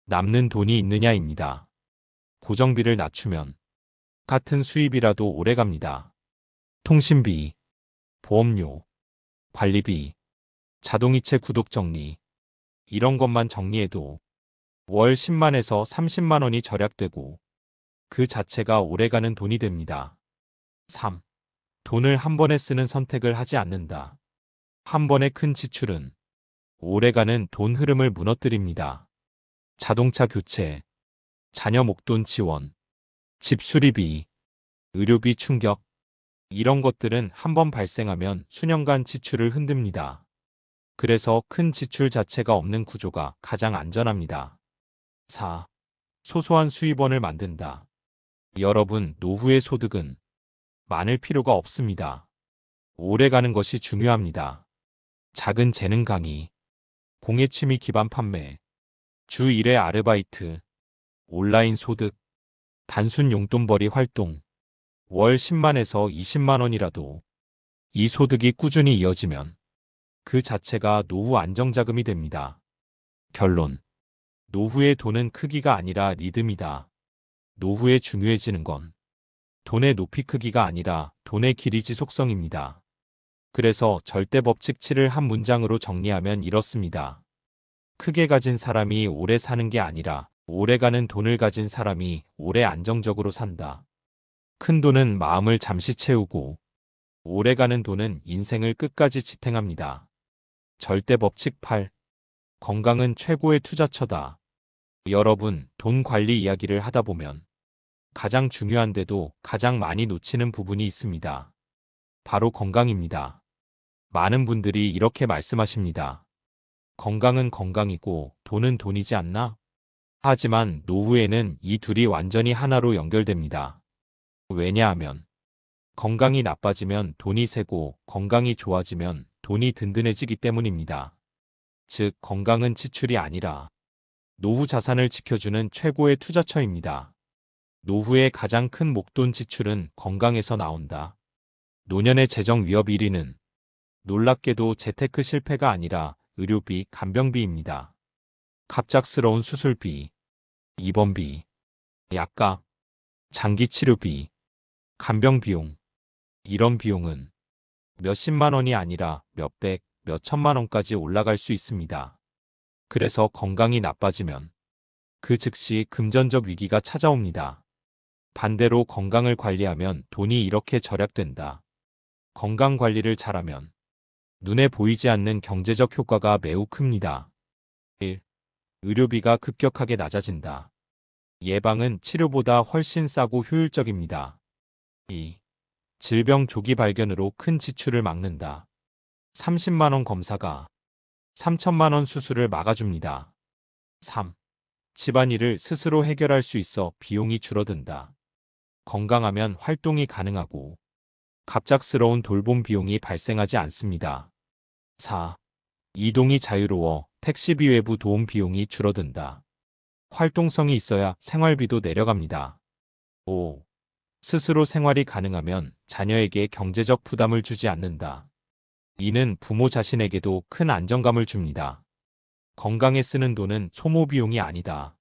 남는 돈이 있느냐입니다. 고정비를 낮추면 같은 수입이라도 오래갑니다. 통신비, 보험료, 관리비, 자동이체 구독 정리, 이런 것만 정리해도 월 10만에서 30만 원이 절약되고 그 자체가 오래가는 돈이 됩니다. 3. 돈을 한 번에 쓰는 선택을 하지 않는다. 한 번의 큰 지출은 오래가는 돈 흐름을 무너뜨립니다. 자동차 교체, 자녀 목돈 지원, 집 수리비, 의료비 충격, 이런 것들은 한 번 발생하면 수년간 지출을 흔듭니다. 그래서 큰 지출 자체가 없는 구조가 가장 안전합니다. 4. 소소한 수입원을 만든다. 여러분, 노후의 소득은 많을 필요가 없습니다. 오래가는 것이 중요합니다. 작은 재능 강의, 공예 취미 기반 판매, 주 1회 아르바이트, 온라인 소득, 단순 용돈벌이 활동, 월 10만에서 20만 원이라도 이 소득이 꾸준히 이어지면 그 자체가 노후 안정자금이 됩니다. 결론. 노후의 돈은 크기가 아니라 리듬이다. 노후에 중요해지는 건 돈의 높이 크기가 아니라 돈의 길이 지속성입니다. 그래서 절대 법칙 7을 한 문장으로 정리하면 이렇습니다. 크게 가진 사람이 오래 사는 게 아니라 오래가는 돈을 가진 사람이 오래 안정적으로 산다. 큰 돈은 마음을 잠시 채우고 오래가는 돈은 인생을 끝까지 지탱합니다. 절대 법칙 8. 건강은 최고의 투자처다. 여러분, 돈 관리 이야기를 하다 보면 가장 중요한데도 가장 많이 놓치는 부분이 있습니다. 바로 건강입니다. 많은 분들이 이렇게 말씀하십니다. 건강은 건강이고 돈은 돈이지 않나? 하지만 노후에는 이 둘이 완전히 하나로 연결됩니다. 왜냐하면 건강이 나빠지면 돈이 새고 건강이 좋아지면 돈이 든든해지기 때문입니다. 즉, 건강은 지출이 아니라 노후 자산을 지켜주는 최고의 투자처입니다. 노후의 가장 큰 목돈 지출은 건강에서 나온다. 노년의 재정 위협 1위는 놀랍게도 재테크 실패가 아니라 의료비, 간병비입니다. 갑작스러운 수술비, 입원비, 약값, 장기 치료비, 간병 비용. 이런 비용은 몇십만 원이 아니라 몇백, 몇천만 원까지 올라갈 수 있습니다. 그래서 건강이 나빠지면 그 즉시 금전적 위기가 찾아옵니다. 반대로 건강을 관리하면 돈이 이렇게 절약된다. 건강 관리를 잘하면 눈에 보이지 않는 경제적 효과가 매우 큽니다. 1. 의료비가 급격하게 낮아진다. 예방은 치료보다 훨씬 싸고 효율적입니다. 2. 질병 조기 발견으로 큰 지출을 막는다. 30만 원 검사가 3천만 원 수술을 막아줍니다. 3. 집안일을 스스로 해결할 수 있어 비용이 줄어든다. 건강하면 활동이 가능하고 갑작스러운 돌봄 비용이 발생하지 않습니다. 4. 이동이 자유로워 택시비 외부 도움 비용이 줄어든다. 활동성이 있어야 생활비도 내려갑니다. 5. 스스로 생활이 가능하면 자녀에게 경제적 부담을 주지 않는다. 이는 부모 자신에게도 큰 안정감을 줍니다. 건강에 쓰는 돈은 소모 비용이 아니다.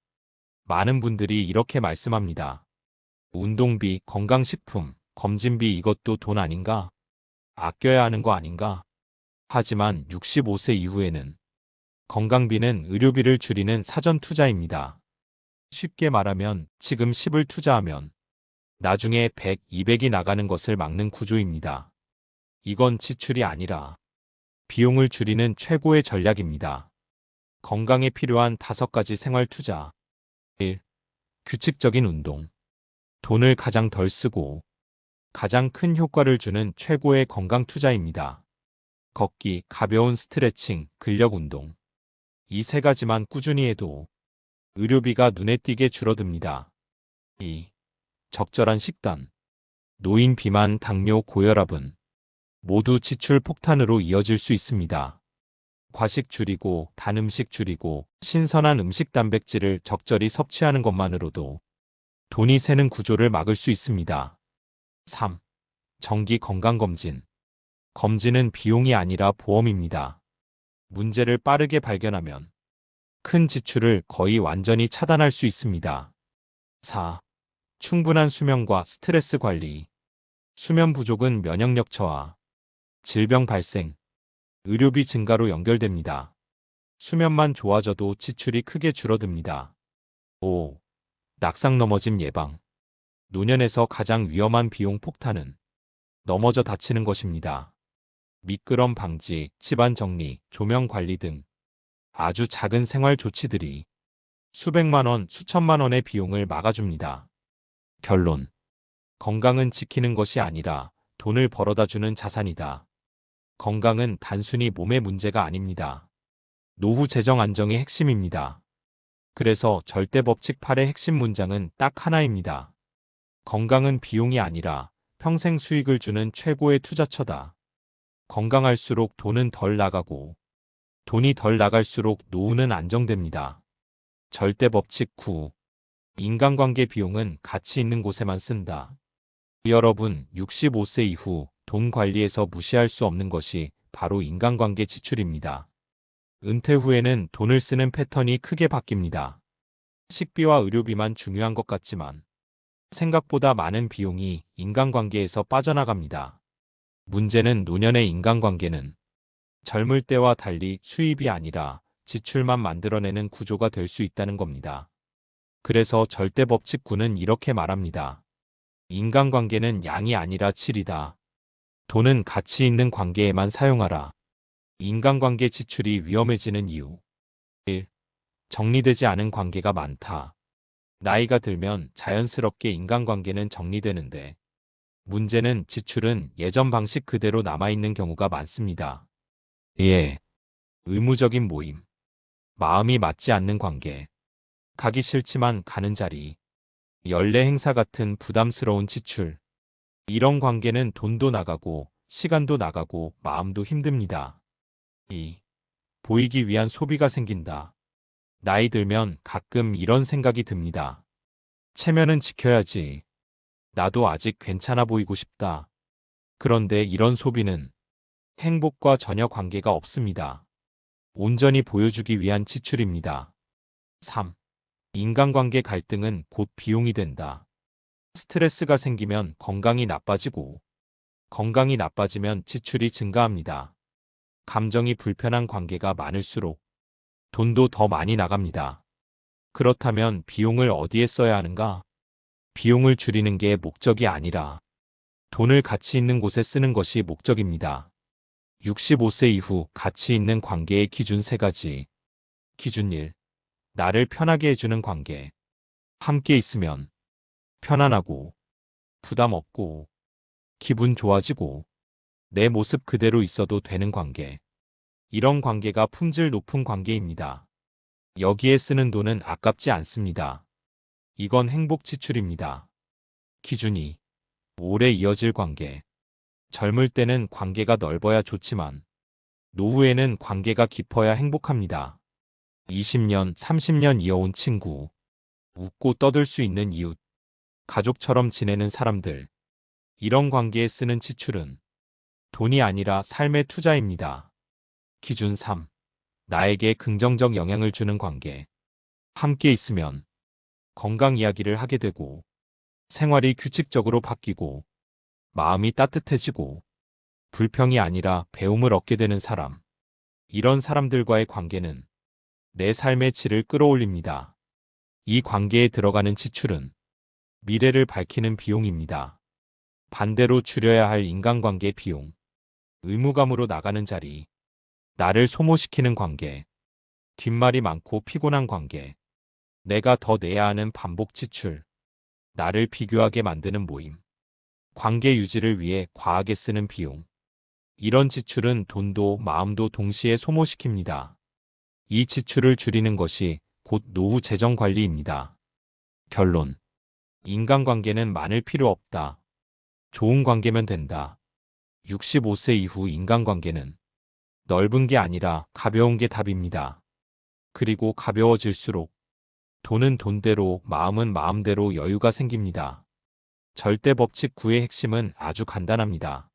많은 분들이 이렇게 말씀합니다. 운동비, 건강식품, 검진비 이것도 돈 아닌가? 아껴야 하는 거 아닌가? 하지만 65세 이후에는 건강비는 의료비를 줄이는 사전 투자입니다. 쉽게 말하면 지금 10을 투자하면 나중에 100, 200이 나가는 것을 막는 구조입니다. 이건 지출이 아니라 비용을 줄이는 최고의 전략입니다. 건강에 필요한 5가지 생활 투자. 1. 규칙적인 운동. 돈을 가장 덜 쓰고 가장 큰 효과를 주는 최고의 건강 투자입니다. 걷기, 가벼운 스트레칭, 근력 운동. 이 3가지만 꾸준히 해도 의료비가 눈에 띄게 줄어듭니다. 2. 적절한 식단. 노인, 비만, 당뇨, 고혈압은 모두 지출 폭탄으로 이어질 수 있습니다. 과식 줄이고 단 음식 줄이고 신선한 음식 단백질을 적절히 섭취하는 것만으로도 돈이 새는 구조를 막을 수 있습니다. 3. 정기 건강검진. 검진은 비용이 아니라 보험입니다. 문제를 빠르게 발견하면 큰 지출을 거의 완전히 차단할 수 있습니다. 4. 충분한 수면과 스트레스 관리. 수면 부족은 면역력 저하, 질병 발생, 의료비 증가로 연결됩니다. 수면만 좋아져도 지출이 크게 줄어듭니다. 5. 낙상 넘어짐 예방. 노년에서 가장 위험한 비용 폭탄은 넘어져 다치는 것입니다. 미끄럼 방지, 집안 정리, 조명 관리 등 아주 작은 생활 조치들이 수백만 원, 수천만 원의 비용을 막아줍니다. 결론. 건강은 지키는 것이 아니라 돈을 벌어다 주는 자산이다. 건강은 단순히 몸의 문제가 아닙니다. 노후 재정 안정의 핵심입니다. 그래서 절대 법칙 8의 핵심 문장은 딱 하나입니다. 건강은 비용이 아니라 평생 수익을 주는 최고의 투자처다. 건강할수록 돈은 덜 나가고 돈이 덜 나갈수록 노후는 안정됩니다. 절대 법칙 9. 인간관계 비용은 가치 있는 곳에만 쓴다. 여러분, 65세 이후 돈 관리에서 무시할 수 없는 것이 바로 인간관계 지출입니다. 은퇴 후에는 돈을 쓰는 패턴이 크게 바뀝니다. 식비와 의료비만 중요한 것 같지만 생각보다 많은 비용이 인간관계에서 빠져나갑니다. 문제는 노년의 인간관계는 젊을 때와 달리 수입이 아니라 지출만 만들어내는 구조가 될 수 있다는 겁니다. 그래서 절대 법칙 9는 이렇게 말합니다. 인간관계는 양이 아니라 질이다. 돈은 가치 있는 관계에만 사용하라. 인간관계 지출이 위험해지는 이유. 1. 정리되지 않은 관계가 많다. 나이가 들면 자연스럽게 인간관계는 정리되는데 문제는 지출은 예전 방식 그대로 남아있는 경우가 많습니다. 예. 의무적인 모임. 마음이 맞지 않는 관계. 가기 싫지만 가는 자리. 연례 행사 같은 부담스러운 지출. 이런 관계는 돈도 나가고 시간도 나가고 마음도 힘듭니다. 2. 보이기 위한 소비가 생긴다. 나이 들면 가끔 이런 생각이 듭니다. 체면은 지켜야지. 나도 아직 괜찮아 보이고 싶다. 그런데 이런 소비는 행복과 전혀 관계가 없습니다. 온전히 보여주기 위한 지출입니다. 3. 인간관계 갈등은 곧 비용이 된다. 스트레스가 생기면 건강이 나빠지고, 건강이 나빠지면 지출이 증가합니다. 감정이 불편한 관계가 많을수록 돈도 더 많이 나갑니다. 그렇다면 비용을 어디에 써야 하는가? 비용을 줄이는 게 목적이 아니라 돈을 가치 있는 곳에 쓰는 것이 목적입니다. 65세 이후 가치 있는 관계의 기준 3가지. 기준 1. 나를 편하게 해주는 관계. 함께 있으면 편안하고 부담 없고 기분 좋아지고 내 모습 그대로 있어도 되는 관계. 이런 관계가 품질 높은 관계입니다. 여기에 쓰는 돈은 아깝지 않습니다. 이건 행복 지출입니다. 기준 2. 오래 이어질 관계. 젊을 때는 관계가 넓어야 좋지만 노후에는 관계가 깊어야 행복합니다. 20년, 30년 이어온 친구, 웃고 떠들 수 있는 이웃, 가족처럼 지내는 사람들. 이런 관계에 쓰는 지출은 돈이 아니라 삶의 투자입니다. 기준 3. 나에게 긍정적 영향을 주는 관계. 함께 있으면 건강 이야기를 하게 되고 생활이 규칙적으로 바뀌고 마음이 따뜻해지고 불평이 아니라 배움을 얻게 되는 사람. 이런 사람들과의 관계는 내 삶의 질을 끌어올립니다. 이 관계에 들어가는 지출은 미래를 밝히는 비용입니다. 반대로 줄여야 할 인간관계 비용. 의무감으로 나가는 자리. 나를 소모시키는 관계. 뒷말이 많고 피곤한 관계. 내가 더 내야 하는 반복 지출. 나를 비교하게 만드는 모임. 관계 유지를 위해 과하게 쓰는 비용. 이런 지출은 돈도 마음도 동시에 소모시킵니다. 이 지출을 줄이는 것이 곧 노후 재정 관리입니다. 결론. 인간관계는 많을 필요 없다. 좋은 관계면 된다. 65세 이후 인간관계는 넓은 게 아니라 가벼운 게 답입니다. 그리고 가벼워질수록 돈은 돈대로 마음은 마음대로 여유가 생깁니다. 절대 법칙 9의 핵심은 아주 간단합니다.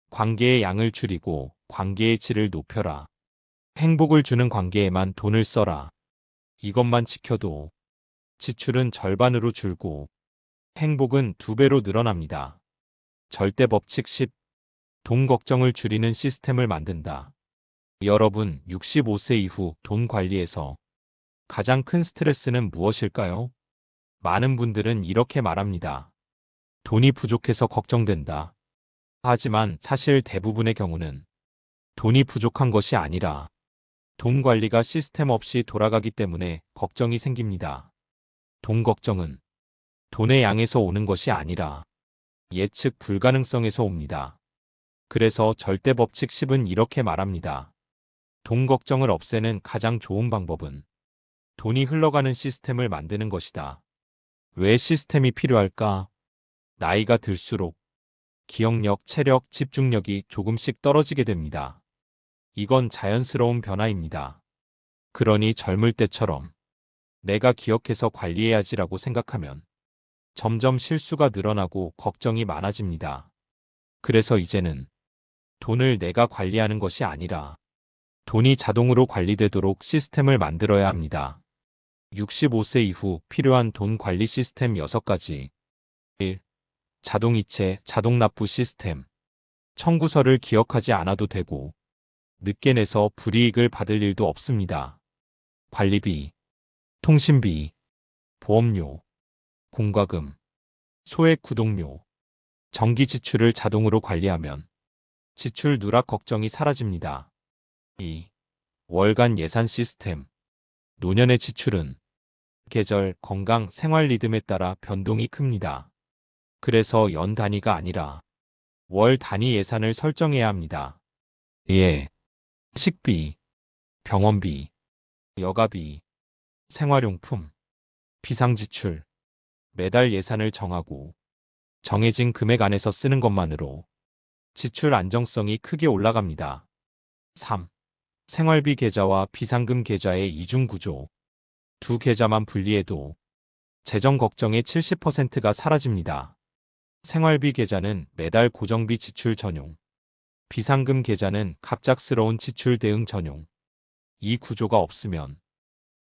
관계의 양을 줄이고 관계의 질을 높여라. 행복을 주는 관계에만 돈을 써라. 이것만 지켜도 지출은 절반으로 줄고 행복은 2배로 늘어납니다. 절대 법칙 10. 돈 걱정을 줄이는 시스템을 만든다. 여러분, 65세 이후 돈 관리에서 가장 큰 스트레스는 무엇일까요? 많은 분들은 이렇게 말합니다. 돈이 부족해서 걱정된다. 하지만 사실 대부분의 경우는 돈이 부족한 것이 아니라 돈 관리가 시스템 없이 돌아가기 때문에 걱정이 생깁니다. 돈 걱정은 돈의 양에서 오는 것이 아니라 예측 불가능성에서 옵니다. 그래서 절대 법칙 10은 이렇게 말합니다. 돈 걱정을 없애는 가장 좋은 방법은 돈이 흘러가는 시스템을 만드는 것이다. 왜 시스템이 필요할까? 나이가 들수록 기억력, 체력, 집중력이 조금씩 떨어지게 됩니다. 이건 자연스러운 변화입니다. 그러니 젊을 때처럼 내가 기억해서 관리해야지라고 생각하면 점점 실수가 늘어나고 걱정이 많아집니다. 그래서 이제는 돈을 내가 관리하는 것이 아니라 돈이 자동으로 관리되도록 시스템을 만들어야 합니다. 65세 이후 필요한 돈 관리 시스템 6가지. 1. 자동이체, 자동납부 시스템. 청구서를 기억하지 않아도 되고 늦게 내서 불이익을 받을 일도 없습니다. 관리비, 통신비, 보험료, 공과금, 소액 구독료, 정기 지출을 자동으로 관리하면 지출 누락 걱정이 사라집니다. 2. 월간 예산 시스템. 노년의 지출은 계절, 건강, 생활 리듬에 따라 변동이 큽니다. 그래서 연 단위가 아니라 월 단위 예산을 설정해야 합니다. 예. 식비, 병원비, 여가비, 생활용품, 비상지출, 매달 예산을 정하고 정해진 금액 안에서 쓰는 것만으로 지출 안정성이 크게 올라갑니다. 3. 생활비 계좌와 비상금 계좌의 이중 구조. 두 계좌만 분리해도 재정 걱정의 70%가 사라집니다. 생활비 계좌는 매달 고정비 지출 전용, 비상금 계좌는 갑작스러운 지출 대응 전용. 이 구조가 없으면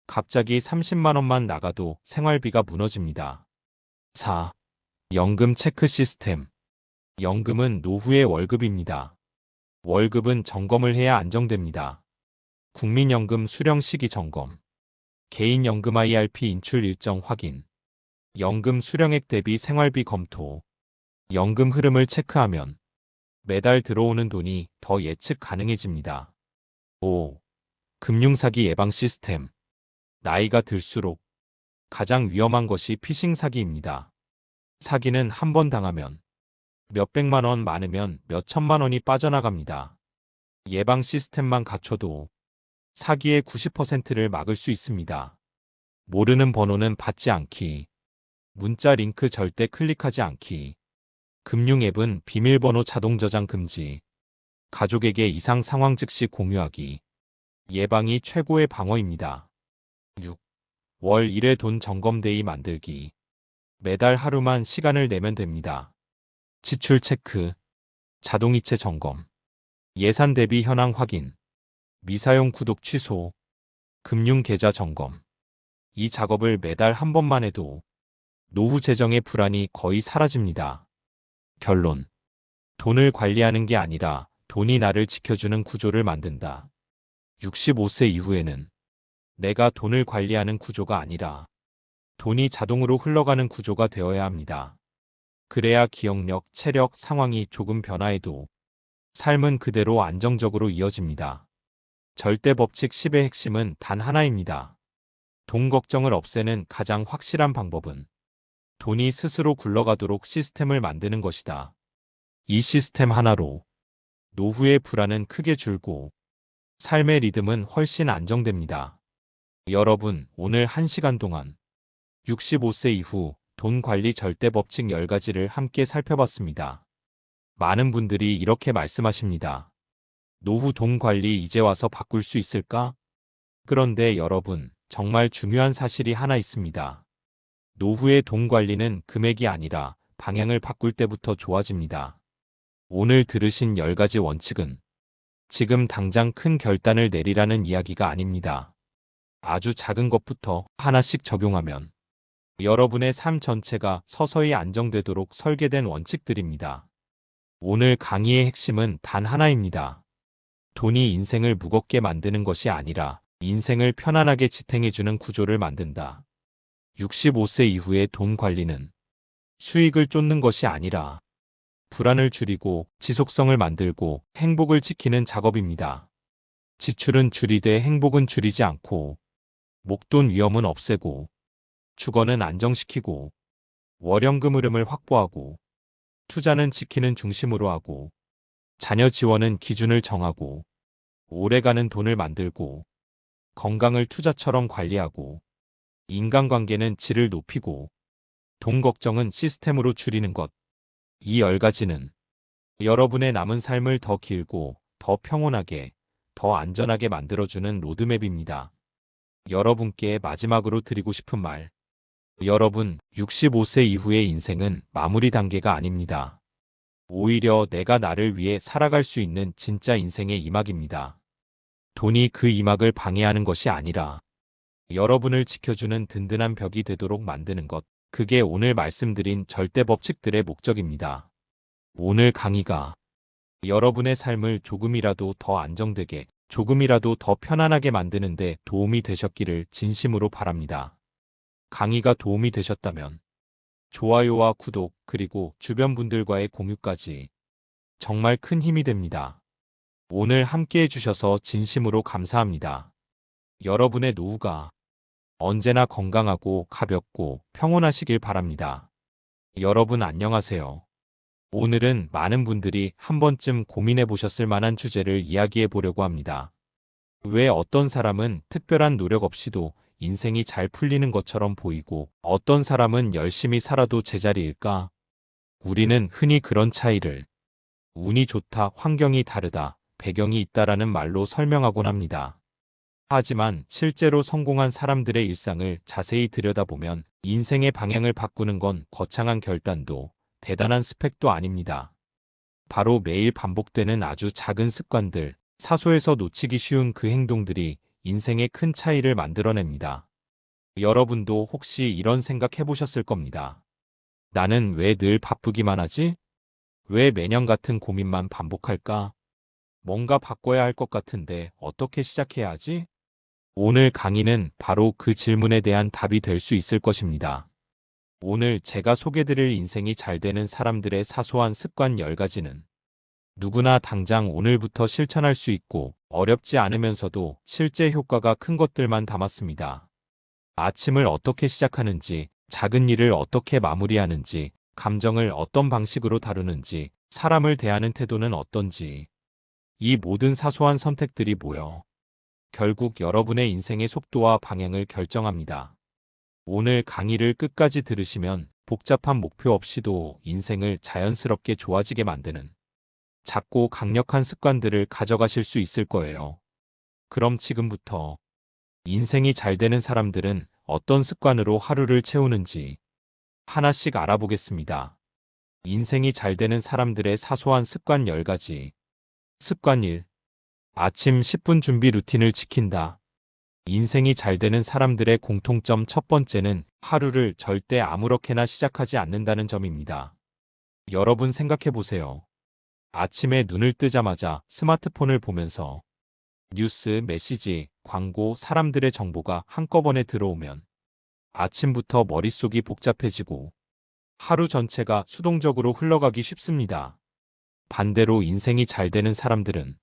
갑자기 30만 원만 나가도 생활비가 무너집니다. 4. 연금 체크 시스템. 연금은 노후의 월급입니다. 월급은 점검을 해야 안정됩니다. 국민연금 수령 시기 점검, 개인연금 IRP 인출 일정 확인, 연금 수령액 대비 생활비 검토, 연금 흐름을 체크하면 매달 들어오는 돈이 더 예측 가능해집니다. 5. 금융사기 예방 시스템. 나이가 들수록 가장 위험한 것이 피싱 사기입니다. 사기는 한 번 당하면 몇백만 원, 많으면 몇천만 원이 빠져나갑니다. 예방 시스템만 갖춰도 사기의 90%를 막을 수 있습니다. 모르는 번호는 받지 않기, 문자 링크 절대 클릭하지 않기, 금융 앱은 비밀번호 자동 저장 금지, 가족에게 이상 상황 즉시 공유하기. 예방이 최고의 방어입니다. 6. 월 1회 돈 점검 데이 만들기. 매달 하루만 시간을 내면 됩니다. 지출 체크, 자동이체 점검, 예산 대비 현황 확인, 미사용 구독 취소, 금융 계좌 점검. 이 작업을 매달 한 번만 해도 노후 재정의 불안이 거의 사라집니다. 결론. 돈을 관리하는 게 아니라 돈이 나를 지켜주는 구조를 만든다. 65세 이후에는 내가 돈을 관리하는 구조가 아니라 돈이 자동으로 흘러가는 구조가 되어야 합니다. 그래야 기억력, 체력, 상황이 조금 변화해도 삶은 그대로 안정적으로 이어집니다. 절대 법칙 10의 핵심은 단 하나입니다. 돈 걱정을 없애는 가장 확실한 방법은 돈이 스스로 굴러가도록 시스템을 만드는 것이다. 이 시스템 하나로 노후의 불안은 크게 줄고 삶의 리듬은 훨씬 안정됩니다. 여러분, 오늘 1시간 동안 65세 이후 돈 관리 절대 법칙 10가지를 함께 살펴봤습니다. 많은 분들이 이렇게 말씀하십니다. 노후 돈 관리 이제 와서 바꿀 수 있을까? 그런데 여러분, 정말 중요한 사실이 하나 있습니다. 노후의 돈 관리는 금액이 아니라 방향을 바꿀 때부터 좋아집니다. 오늘 들으신 10가지 원칙은 지금 당장 큰 결단을 내리라는 이야기가 아닙니다. 아주 작은 것부터 하나씩 적용하면 여러분의 삶 전체가 서서히 안정되도록 설계된 원칙들입니다. 오늘 강의의 핵심은 단 하나입니다. 돈이 인생을 무겁게 만드는 것이 아니라 인생을 편안하게 지탱해주는 구조를 만든다. 65세 이후의 돈 관리는 수익을 쫓는 것이 아니라 불안을 줄이고 지속성을 만들고 행복을 지키는 작업입니다. 지출은 줄이되 행복은 줄이지 않고, 목돈 위험은 없애고, 주거는 안정시키고, 월연금 흐름을 확보하고, 투자는 지키는 중심으로 하고, 자녀 지원은 기준을 정하고, 오래가는 돈을 만들고, 건강을 투자처럼 관리하고, 인간관계는 질을 높이고, 돈 걱정은 시스템으로 줄이는 것. 이 10가지는 여러분의 남은 삶을 더 길고, 더 평온하게, 더 안전하게 만들어주는 로드맵입니다. 여러분께 마지막으로 드리고 싶은 말. 여러분, 65세 이후의 인생은 마무리 단계가 아닙니다. 오히려 내가 나를 위해 살아갈 수 있는 진짜 인생의 이막입니다. 돈이 그 이막을 방해하는 것이 아니라 여러분을 지켜주는 든든한 벽이 되도록 만드는 것. 그게 오늘 말씀드린 절대 법칙들의 목적입니다. 오늘 강의가 여러분의 삶을 조금이라도 더 안정되게, 조금이라도 더 편안하게 만드는 데 도움이 되셨기를 진심으로 바랍니다. 강의가 도움이 되셨다면 좋아요와 구독, 그리고 주변 분들과의 공유까지 정말 큰 힘이 됩니다. 오늘 함께 해주셔서 진심으로 감사합니다. 여러분의 노후가 언제나 건강하고 가볍고 평온하시길 바랍니다. 여러분 안녕하세요. 오늘은 많은 분들이 한 번쯤 고민해 보셨을 만한 주제를 이야기해 보려고 합니다. 왜 어떤 사람은 특별한 노력 없이도 인생이 잘 풀리는 것처럼 보이고 어떤 사람은 열심히 살아도 제자리일까? 우리는 흔히 그런 차이를 운이 좋다, 환경이 다르다, 배경이 있다라는 말로 설명하곤 합니다. 하지만 실제로 성공한 사람들의 일상을 자세히 들여다보면 인생의 방향을 바꾸는 건 거창한 결단도 대단한 스펙도 아닙니다. 바로 매일 반복되는 아주 작은 습관들, 사소해서 놓치기 쉬운 그 행동들이 인생의 큰 차이를 만들어냅니다. 여러분도 혹시 이런 생각 해보셨을 겁니다. 나는 왜 늘 바쁘기만 하지? 왜 매년 같은 고민만 반복할까? 뭔가 바꿔야 할 것 같은데 어떻게 시작해야 하지? 오늘 강의는 바로 그 질문에 대한 답이 될 수 있을 것입니다. 오늘 제가 소개드릴 인생이 잘 되는 사람들의 사소한 습관 10가지는 누구나 당장 오늘부터 실천할 수 있고 어렵지 않으면서도 실제 효과가 큰 것들만 담았습니다. 아침을 어떻게 시작하는지, 작은 일을 어떻게 마무리하는지, 감정을 어떤 방식으로 다루는지, 사람을 대하는 태도는 어떤지, 이 모든 사소한 선택들이 모여 결국 여러분의 인생의 속도와 방향을 결정합니다. 오늘 강의를 끝까지 들으시면 복잡한 목표 없이도 인생을 자연스럽게 좋아지게 만드는 작고 강력한 습관들을 가져가실 수 있을 거예요. 그럼 지금부터 인생이 잘 되는 사람들은 어떤 습관으로 하루를 채우는지 하나씩 알아보겠습니다. 인생이 잘 되는 사람들의 사소한 습관 10가지. 습관 1. 아침 10분 준비 루틴을 지킨다. 인생이 잘 되는 사람들의 공통점 첫 번째는 하루를 절대 아무렇게나 시작하지 않는다는 점입니다. 여러분 생각해 보세요. 아침에 눈을 뜨자마자 스마트폰을 보면서 뉴스, 메시지, 광고, 사람들의 정보가 한꺼번에 들어오면 아침부터 머릿속이 복잡해지고 하루 전체가 수동적으로 흘러가기 쉽습니다. 반대로 인생이 잘 되는 사람들은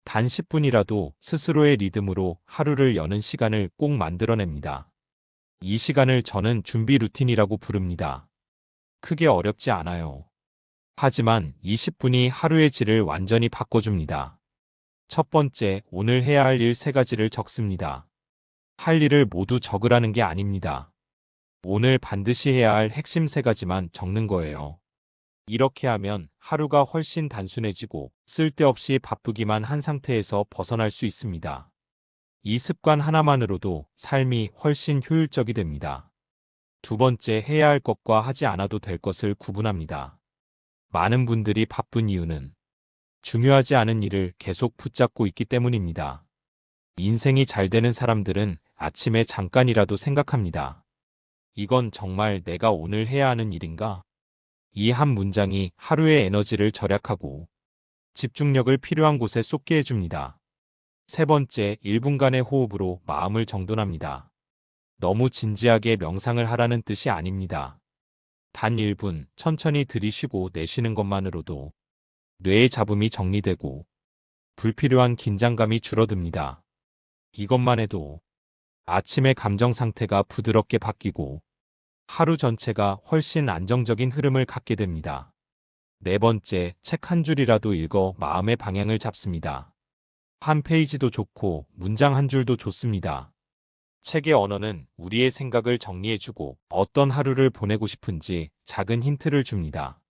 단 10분이라도 스스로의 리듬으로 하루를 여는 시간을 꼭 만들어냅니다. 이 시간을 저는 준비 루틴이라고 부릅니다. 크게 어렵지 않아요. 하지만 이 10분이 하루의 질을 완전히 바꿔줍니다. 첫 번째, 오늘 해야 할 일 3가지를 적습니다. 할 일을 모두 적으라는 게 아닙니다. 오늘 반드시 해야 할 핵심 3가지만 적는 거예요. 이렇게 하면 하루가 훨씬 단순해지고 쓸데없이 바쁘기만 한 상태에서 벗어날 수 있습니다. 이 습관 하나만으로도 삶이 훨씬 효율적이 됩니다. 두 번째, 해야 할 것과 하지 않아도 될 것을 구분합니다. 많은 분들이 바쁜 이유는 중요하지 않은 일을 계속 붙잡고 있기 때문입니다. 인생이 잘 되는 사람들은 아침에 잠깐이라도 생각합니다. 이건 정말 내가 오늘 해야 하는 일인가? 이 한 문장이 하루의 에너지를 절약하고 집중력을 필요한 곳에 쏟게 해줍니다. 세 번째, 1분간의 호흡으로 마음을 정돈합니다. 너무 진지하게 명상을 하라는 뜻이 아닙니다. 단 1분 천천히 들이쉬고 내쉬는 것만으로도 뇌의 잡음이 정리되고 불필요한 긴장감이 줄어듭니다. 이것만 해도 아침의 감정 상태가 부드럽게 바뀌고 하루 전체가 훨씬 안정적인 흐름을 갖게 됩니다. 네 번째, 책 한 줄이라도 읽어 마음의 방향을 잡습니다. 한 페이지도 좋고 문장 한 줄도 좋습니다. 책의 언어는 우리의 생각을 정리해주고 어떤 하루를 보내고 싶은지 작은 힌트를 줍니다.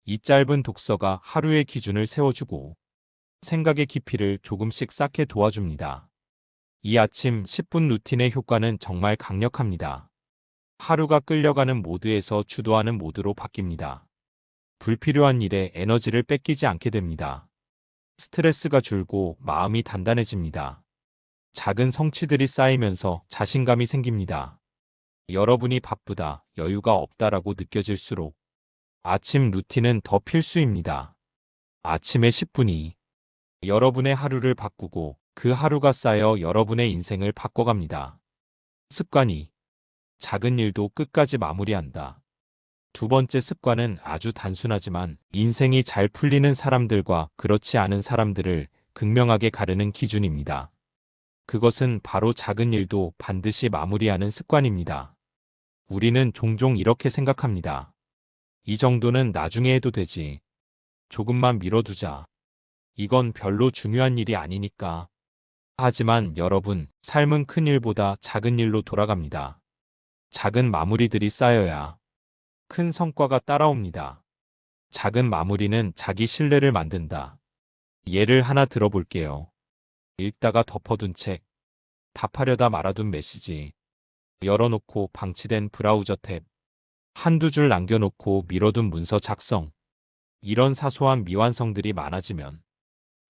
이 짧은 독서가 하루의 기준을 세워주고 생각의 깊이를 조금씩 쌓게 도와줍니다. 이 아침 10분 루틴의 효과는 정말 강력합니다. 하루가 끌려가는 모드에서 주도하는 모드로 바뀝니다. 불필요한 일에 에너지를 뺏기지 않게 됩니다. 스트레스가 줄고 마음이 단단해집니다. 작은 성취들이 쌓이면서 자신감이 생깁니다. 여러분이 바쁘다, 여유가 없다라고 느껴질수록 아침 루틴은 더 필수입니다. 아침에 10분이 여러분의 하루를 바꾸고 그 하루가 쌓여 여러분의 인생을 바꿔갑니다. 습관이 작은 일도 끝까지 마무리한다. 두 번째 습관은 아주 단순하지만 인생이 잘 풀리는 사람들과 그렇지 않은 사람들을 극명하게 가르는 기준입니다. 그것은 바로 작은 일도 반드시 마무리하는 습관입니다. 우리는 종종 이렇게 생각합니다. 이 정도는 나중에 해도 되지. 조금만 미뤄두자. 이건 별로 중요한 일이 아니니까. 하지만 여러분, 삶은 큰 일보다 작은 일로 돌아갑니다. 작은 마무리들이 쌓여야 큰 성과가 따라옵니다. 작은 마무리는 자기 신뢰를 만든다. 예를 하나 들어볼게요. 읽다가 덮어둔 책, 답하려다 말아둔 메시지, 열어놓고 방치된 브라우저 탭, 한두 줄 남겨놓고 미뤄둔 문서 작성. 이런 사소한 미완성들이 많아지면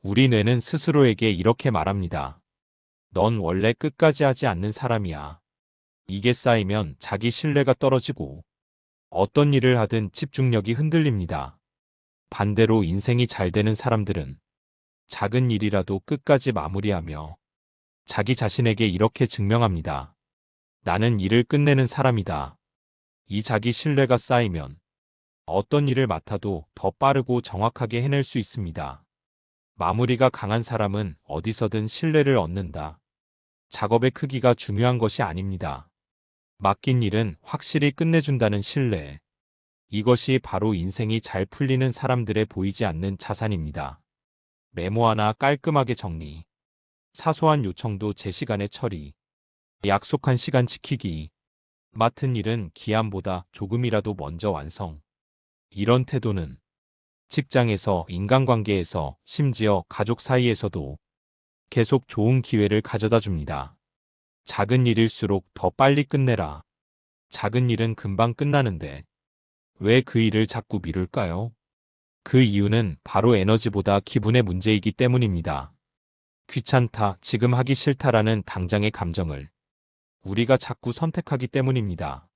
우리 뇌는 스스로에게 이렇게 말합니다. 넌 원래 끝까지 하지 않는 사람이야. 이게 쌓이면 자기 신뢰가 떨어지고 어떤 일을 하든 집중력이 흔들립니다. 반대로 인생이 잘 되는 사람들은 작은 일이라도 끝까지 마무리하며 자기 자신에게 이렇게 증명합니다. 나는 일을 끝내는 사람이다. 이 자기 신뢰가 쌓이면 어떤 일을 맡아도 더 빠르고 정확하게 해낼 수 있습니다. 마무리가 강한 사람은 어디서든 신뢰를 얻는다. 작업의 크기가 중요한 것이 아닙니다. 맡긴 일은 확실히 끝내준다는 신뢰. 이것이 바로 인생이 잘 풀리는 사람들의 보이지 않는 자산입니다. 메모 하나 깔끔하게 정리. 사소한 요청도 제 시간에 처리. 약속한 시간 지키기. 맡은 일은 기한보다 조금이라도 먼저 완성. 이런 태도는 직장에서, 인간관계에서, 심지어 가족 사이에서도 계속 좋은 기회를 가져다 줍니다. 작은 일일수록 더 빨리 끝내라. 작은 일은 금방 끝나는데 왜 그 일을 자꾸 미룰까요? 그 이유는 바로 에너지보다 기분의 문제이기 때문입니다. 귀찮다, 지금 하기 싫다라는 당장의 감정을 우리가 자꾸 선택하기 때문입니다.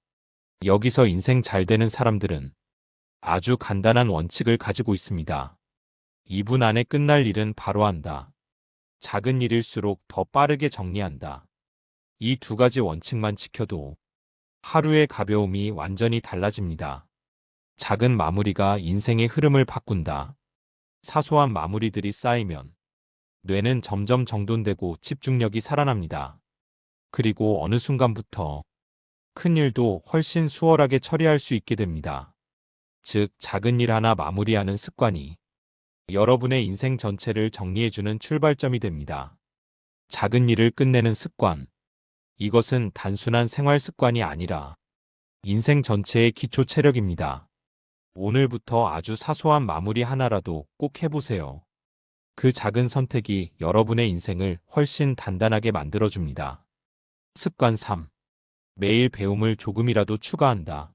여기서 인생 잘 되는 사람들은 아주 간단한 원칙을 가지고 있습니다. 2분 안에 끝날 일은 바로 한다. 작은 일일수록 더 빠르게 정리한다. 이 두 가지 원칙만 지켜도 하루의 가벼움이 완전히 달라집니다. 작은 마무리가 인생의 흐름을 바꾼다. 사소한 마무리들이 쌓이면 뇌는 점점 정돈되고 집중력이 살아납니다. 그리고 어느 순간부터 큰 일도 훨씬 수월하게 처리할 수 있게 됩니다. 즉, 작은 일 하나 마무리하는 습관이 여러분의 인생 전체를 정리해주는 출발점이 됩니다. 작은 일을 끝내는 습관. 이것은 단순한 생활 습관이 아니라 인생 전체의 기초 체력입니다. 오늘부터 아주 사소한 마무리 하나라도 꼭 해보세요. 그 작은 선택이 여러분의 인생을 훨씬 단단하게 만들어줍니다. 습관 3. 매일 배움을 조금이라도 추가한다.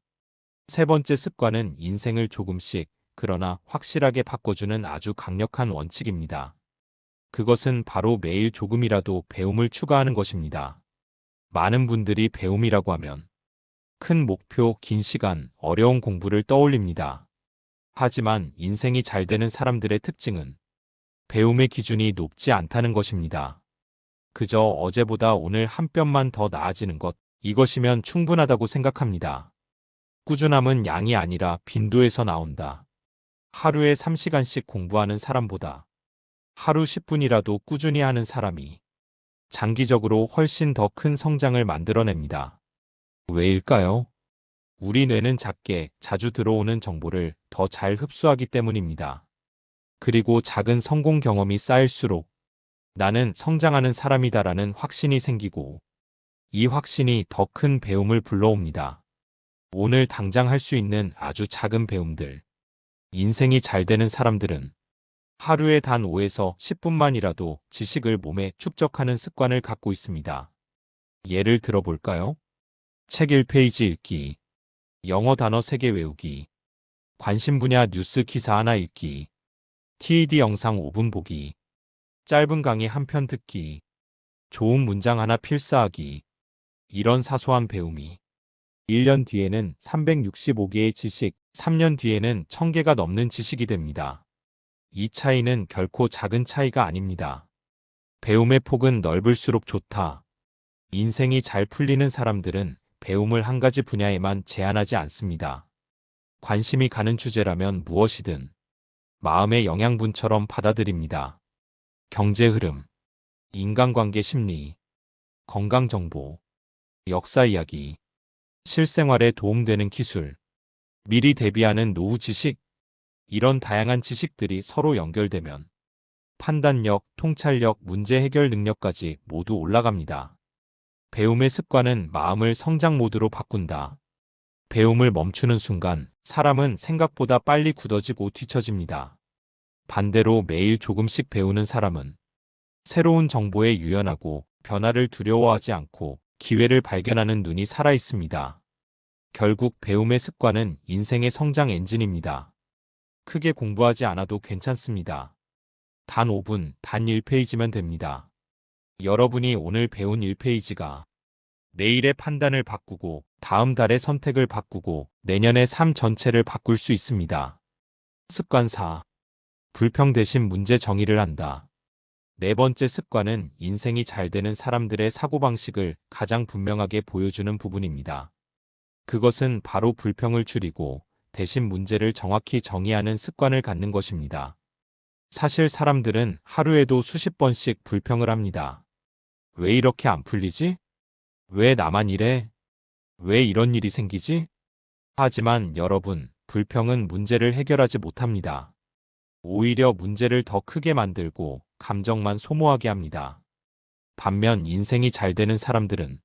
세 번째 습관은 인생을 조금씩, 그러나 확실하게 바꿔주는 아주 강력한 원칙입니다. 그것은 바로 매일 조금이라도 배움을 추가하는 것입니다. 많은 분들이 배움이라고 하면 큰 목표, 긴 시간, 어려운 공부를 떠올립니다. 하지만 인생이 잘 되는 사람들의 특징은 배움의 기준이 높지 않다는 것입니다. 그저 어제보다 오늘 한 뼘만 더 나아지는 것, 이것이면 충분하다고 생각합니다. 꾸준함은 양이 아니라 빈도에서 나온다. 하루에 3시간씩 공부하는 사람보다 하루 10분이라도 꾸준히 하는 사람이 장기적으로 훨씬 더 큰 성장을 만들어냅니다. 왜일까요? 우리 뇌는 작게, 자주 들어오는 정보를 더 잘 흡수하기 때문입니다. 그리고 작은 성공 경험이 쌓일수록 나는 성장하는 사람이다라는 확신이 생기고 이 확신이 더 큰 배움을 불러옵니다. 오늘 당장 할 수 있는 아주 작은 배움들. 인생이 잘 되는 사람들은 하루에 단 5에서 10분만이라도 지식을 몸에 축적하는 습관을 갖고 있습니다. 예를 들어볼까요? 책 1페이지 읽기, 영어 단어 3개 외우기, 관심 분야 뉴스 기사 하나 읽기, TED 영상 5분 보기, 짧은 강의 한 편 듣기, 좋은 문장 하나 필사하기. 이런 사소한 배움이 1년 뒤에는 365개의 지식, 3년 뒤에는 1000개가 넘는 지식이 됩니다. 이 차이는 결코 작은 차이가 아닙니다. 배움의 폭은 넓을수록 좋다. 인생이 잘 풀리는 사람들은 배움을 한 가지 분야에만 제한하지 않습니다. 관심이 가는 주제라면 무엇이든 마음의 영양분처럼 받아들입니다. 경제 흐름, 인간관계 심리, 건강 정보, 역사 이야기, 실생활에 도움되는 기술, 미리 대비하는 노후 지식, 이런 다양한 지식들이 서로 연결되면 판단력, 통찰력, 문제 해결 능력까지 모두 올라갑니다. 배움의 습관은 마음을 성장 모드로 바꾼다. 배움을 멈추는 순간 사람은 생각보다 빨리 굳어지고 뒤처집니다. 반대로 매일 조금씩 배우는 사람은 새로운 정보에 유연하고 변화를 두려워하지 않고 기회를 발견하는 눈이 살아 있습니다. 결국 배움의 습관은 인생의 성장 엔진입니다. 크게 공부하지 않아도 괜찮습니다. 단 5분, 단 1페이지면 됩니다. 여러분이 오늘 배운 1페이지가 내일의 판단을 바꾸고 다음 달의 선택을 바꾸고 내년의 삶 전체를 바꿀 수 있습니다. 습관 4. 불평 대신 문제 정의를 한다. 네 번째 습관은 인생이 잘 되는 사람들의 사고방식을 가장 분명하게 보여주는 부분입니다. 그것은 바로 불평을 줄이고 대신 문제를 정확히 정의하는 습관을 갖는 것입니다. 사실 사람들은 하루에도 수십 번씩 불평을 합니다. 왜 이렇게 안 풀리지? 왜 나만 이래? 왜 이런 일이 생기지? 하지만 여러분, 불평은 문제를 해결하지 못합니다. 오히려 문제를 더 크게 만들고 감정만 소모하게 합니다. 반면 인생이 잘 되는 사람들은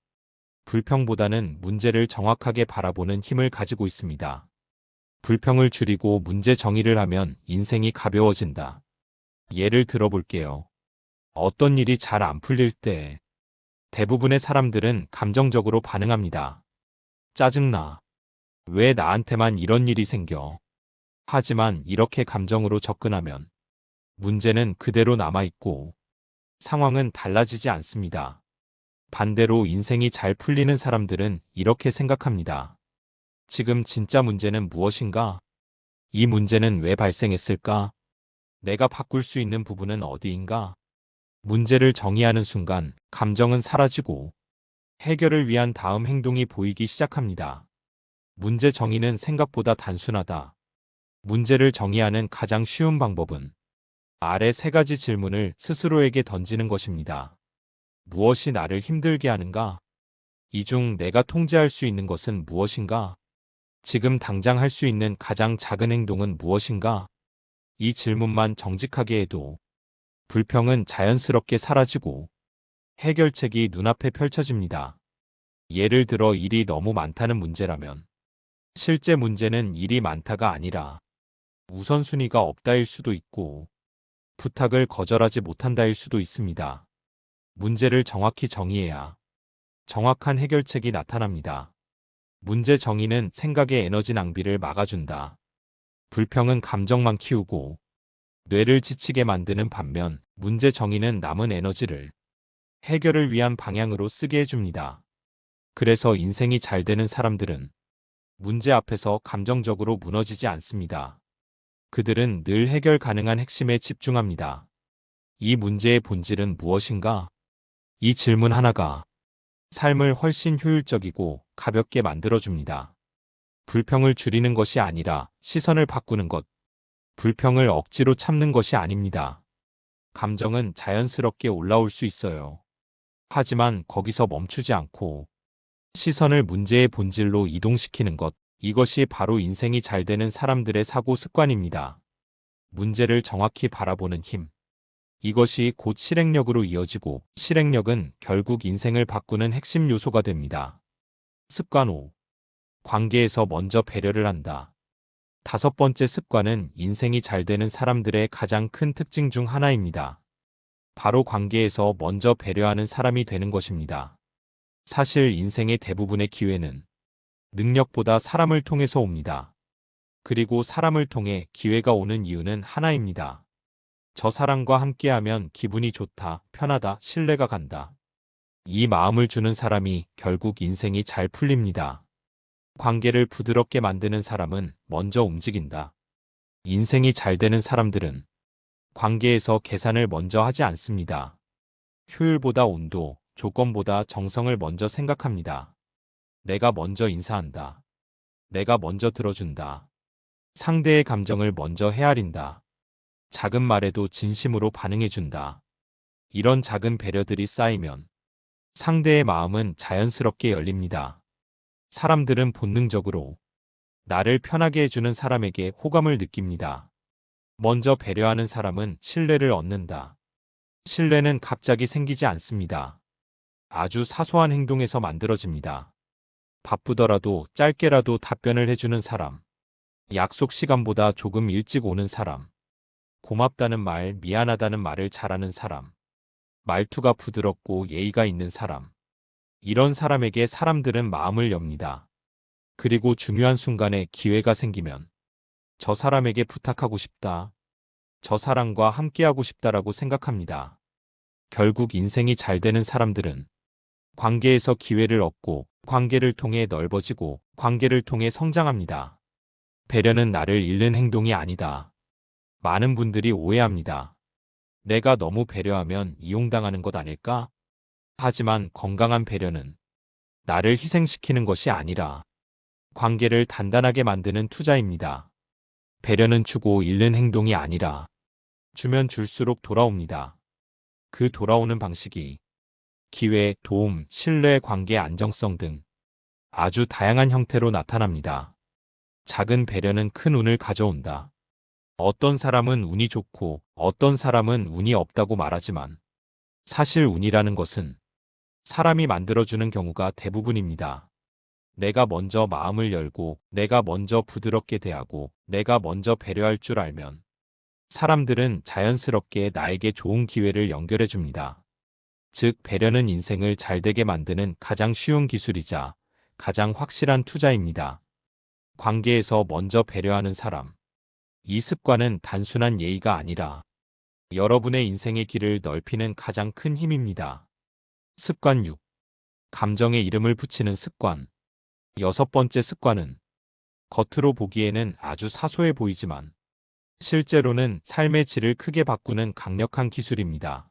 불평보다는 문제를 정확하게 바라보는 힘을 가지고 있습니다. 불평을 줄이고 문제 정의를 하면 인생이 가벼워진다. 예를 들어볼게요. 어떤 일이 잘 안 풀릴 때 대부분의 사람들은 감정적으로 반응합니다. 짜증나. 왜 나한테만 이런 일이 생겨? 하지만 이렇게 감정으로 접근하면 문제는 그대로 남아있고 상황은 달라지지 않습니다. 반대로 인생이 잘 풀리는 사람들은 이렇게 생각합니다. 지금 진짜 문제는 무엇인가? 이 문제는 왜 발생했을까? 내가 바꿀 수 있는 부분은 어디인가? 문제를 정의하는 순간 감정은 사라지고 해결을 위한 다음 행동이 보이기 시작합니다. 문제 정의는 생각보다 단순하다. 문제를 정의하는 가장 쉬운 방법은 아래 세 가지 질문을 스스로에게 던지는 것입니다. 무엇이 나를 힘들게 하는가? 이 중 내가 통제할 수 있는 것은 무엇인가? 지금 당장 할 수 있는 가장 작은 행동은 무엇인가? 이 질문만 정직하게 해도 불평은 자연스럽게 사라지고 해결책이 눈앞에 펼쳐집니다. 예를 들어 일이 너무 많다는 문제라면 실제 문제는 일이 많다가 아니라 우선순위가 없다일 수도 있고 부탁을 거절하지 못한다일 수도 있습니다. 문제를 정확히 정의해야 정확한 해결책이 나타납니다. 문제 정의는 생각의 에너지 낭비를 막아준다. 불평은 감정만 키우고 뇌를 지치게 만드는 반면 문제 정의는 남은 에너지를 해결을 위한 방향으로 쓰게 해줍니다. 그래서 인생이 잘 되는 사람들은 문제 앞에서 감정적으로 무너지지 않습니다. 그들은 늘 해결 가능한 핵심에 집중합니다. 이 문제의 본질은 무엇인가? 이 질문 하나가 삶을 훨씬 효율적이고 가볍게 만들어줍니다. 불평을 줄이는 것이 아니라 시선을 바꾸는 것. 불평을 억지로 참는 것이 아닙니다. 감정은 자연스럽게 올라올 수 있어요. 하지만 거기서 멈추지 않고 시선을 문제의 본질로 이동시키는 것. 이것이 바로 인생이 잘 되는 사람들의 사고 습관입니다. 문제를 정확히 바라보는 힘. 이것이 곧 실행력으로 이어지고 실행력은 결국 인생을 바꾸는 핵심 요소가 됩니다. 습관 5. 관계에서 먼저 배려를 한다. 다섯 번째 습관은 인생이 잘 되는 사람들의 가장 큰 특징 중 하나입니다. 바로 관계에서 먼저 배려하는 사람이 되는 것입니다. 사실 인생의 대부분의 기회는 능력보다 사람을 통해서 옵니다. 그리고 사람을 통해 기회가 오는 이유는 하나입니다. 저 사람과 함께하면 기분이 좋다, 편하다, 신뢰가 간다. 이 마음을 주는 사람이 결국 인생이 잘 풀립니다. 관계를 부드럽게 만드는 사람은 먼저 움직인다. 인생이 잘 되는 사람들은 관계에서 계산을 먼저 하지 않습니다. 효율보다 온도, 조건보다 정성을 먼저 생각합니다. 내가 먼저 인사한다. 내가 먼저 들어준다. 상대의 감정을 먼저 헤아린다. 작은 말에도 진심으로 반응해준다. 이런 작은 배려들이 쌓이면 상대의 마음은 자연스럽게 열립니다. 사람들은 본능적으로 나를 편하게 해주는 사람에게 호감을 느낍니다. 먼저 배려하는 사람은 신뢰를 얻는다. 신뢰는 갑자기 생기지 않습니다. 아주 사소한 행동에서 만들어집니다. 바쁘더라도 짧게라도 답변을 해주는 사람. 약속 시간보다 조금 일찍 오는 사람. 고맙다는 말, 미안하다는 말을 잘하는 사람. 말투가 부드럽고 예의가 있는 사람. 이런 사람에게 사람들은 마음을 엽니다. 그리고 중요한 순간에 기회가 생기면 저 사람에게 부탁하고 싶다. 저 사람과 함께하고 싶다라고 생각합니다. 결국 인생이 잘 되는 사람들은 관계에서 기회를 얻고 관계를 통해 넓어지고 관계를 통해 성장합니다. 배려는 나를 잃는 행동이 아니다. 많은 분들이 오해합니다. 내가 너무 배려하면 이용당하는 것 아닐까? 하지만 건강한 배려는 나를 희생시키는 것이 아니라 관계를 단단하게 만드는 투자입니다. 배려는 주고 잃는 행동이 아니라 주면 줄수록 돌아옵니다. 그 돌아오는 방식이 기회, 도움, 신뢰, 관계 안정성 등 아주 다양한 형태로 나타납니다. 작은 배려는 큰 운을 가져온다. 어떤 사람은 운이 좋고 어떤 사람은 운이 없다고 말하지만 사실 운이라는 것은 사람이 만들어주는 경우가 대부분입니다. 내가 먼저 마음을 열고 내가 먼저 부드럽게 대하고 내가 먼저 배려할 줄 알면 사람들은 자연스럽게 나에게 좋은 기회를 연결해 줍니다. 즉, 배려는 인생을 잘되게 만드는 가장 쉬운 기술이자 가장 확실한 투자입니다. 관계에서 먼저 배려하는 사람. 이 습관은 단순한 예의가 아니라 여러분의 인생의 길을 넓히는 가장 큰 힘입니다. 습관 6. 감정에 이름을 붙이는 습관. 여섯 번째 습관은 겉으로 보기에는 아주 사소해 보이지만 실제로는 삶의 질을 크게 바꾸는 강력한 기술입니다.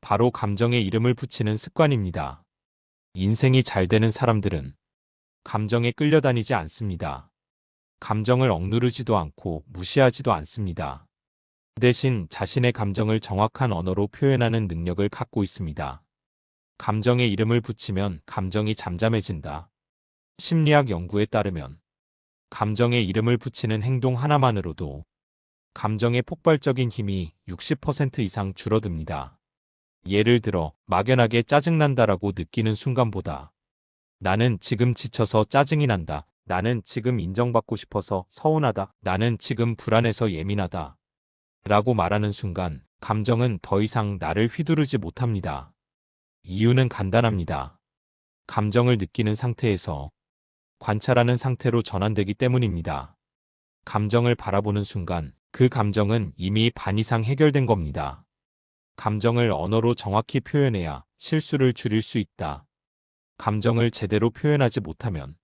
바로 감정에 이름을 붙이는 습관입니다. 인생이 잘 되는 사람들은 감정에 끌려다니지 않습니다. 감정을 억누르지도 않고 무시하지도 않습니다. 대신 자신의 감정을 정확한 언어로 표현하는 능력을 갖고 있습니다. 감정에 이름을 붙이면 감정이 잠잠해진다. 심리학 연구에 따르면 감정에 이름을 붙이는 행동 하나만으로도 감정의 폭발적인 힘이 60% 이상 줄어듭니다. 예를 들어 막연하게 짜증난다라고 느끼는 순간보다 나는 지금 지쳐서 짜증이 난다. 나는 지금 인정받고 싶어서 서운하다. 나는 지금 불안해서 예민하다. 라고 말하는 순간 감정은 더 이상 나를 휘두르지 못합니다. 이유는 간단합니다. 감정을 느끼는 상태에서 관찰하는 상태로 전환되기 때문입니다. 감정을 바라보는 순간 그 감정은 이미 반 이상 해결된 겁니다. 감정을 언어로 정확히 표현해야 실수를 줄일 수 있다. 감정을 제대로 표현하지 못하면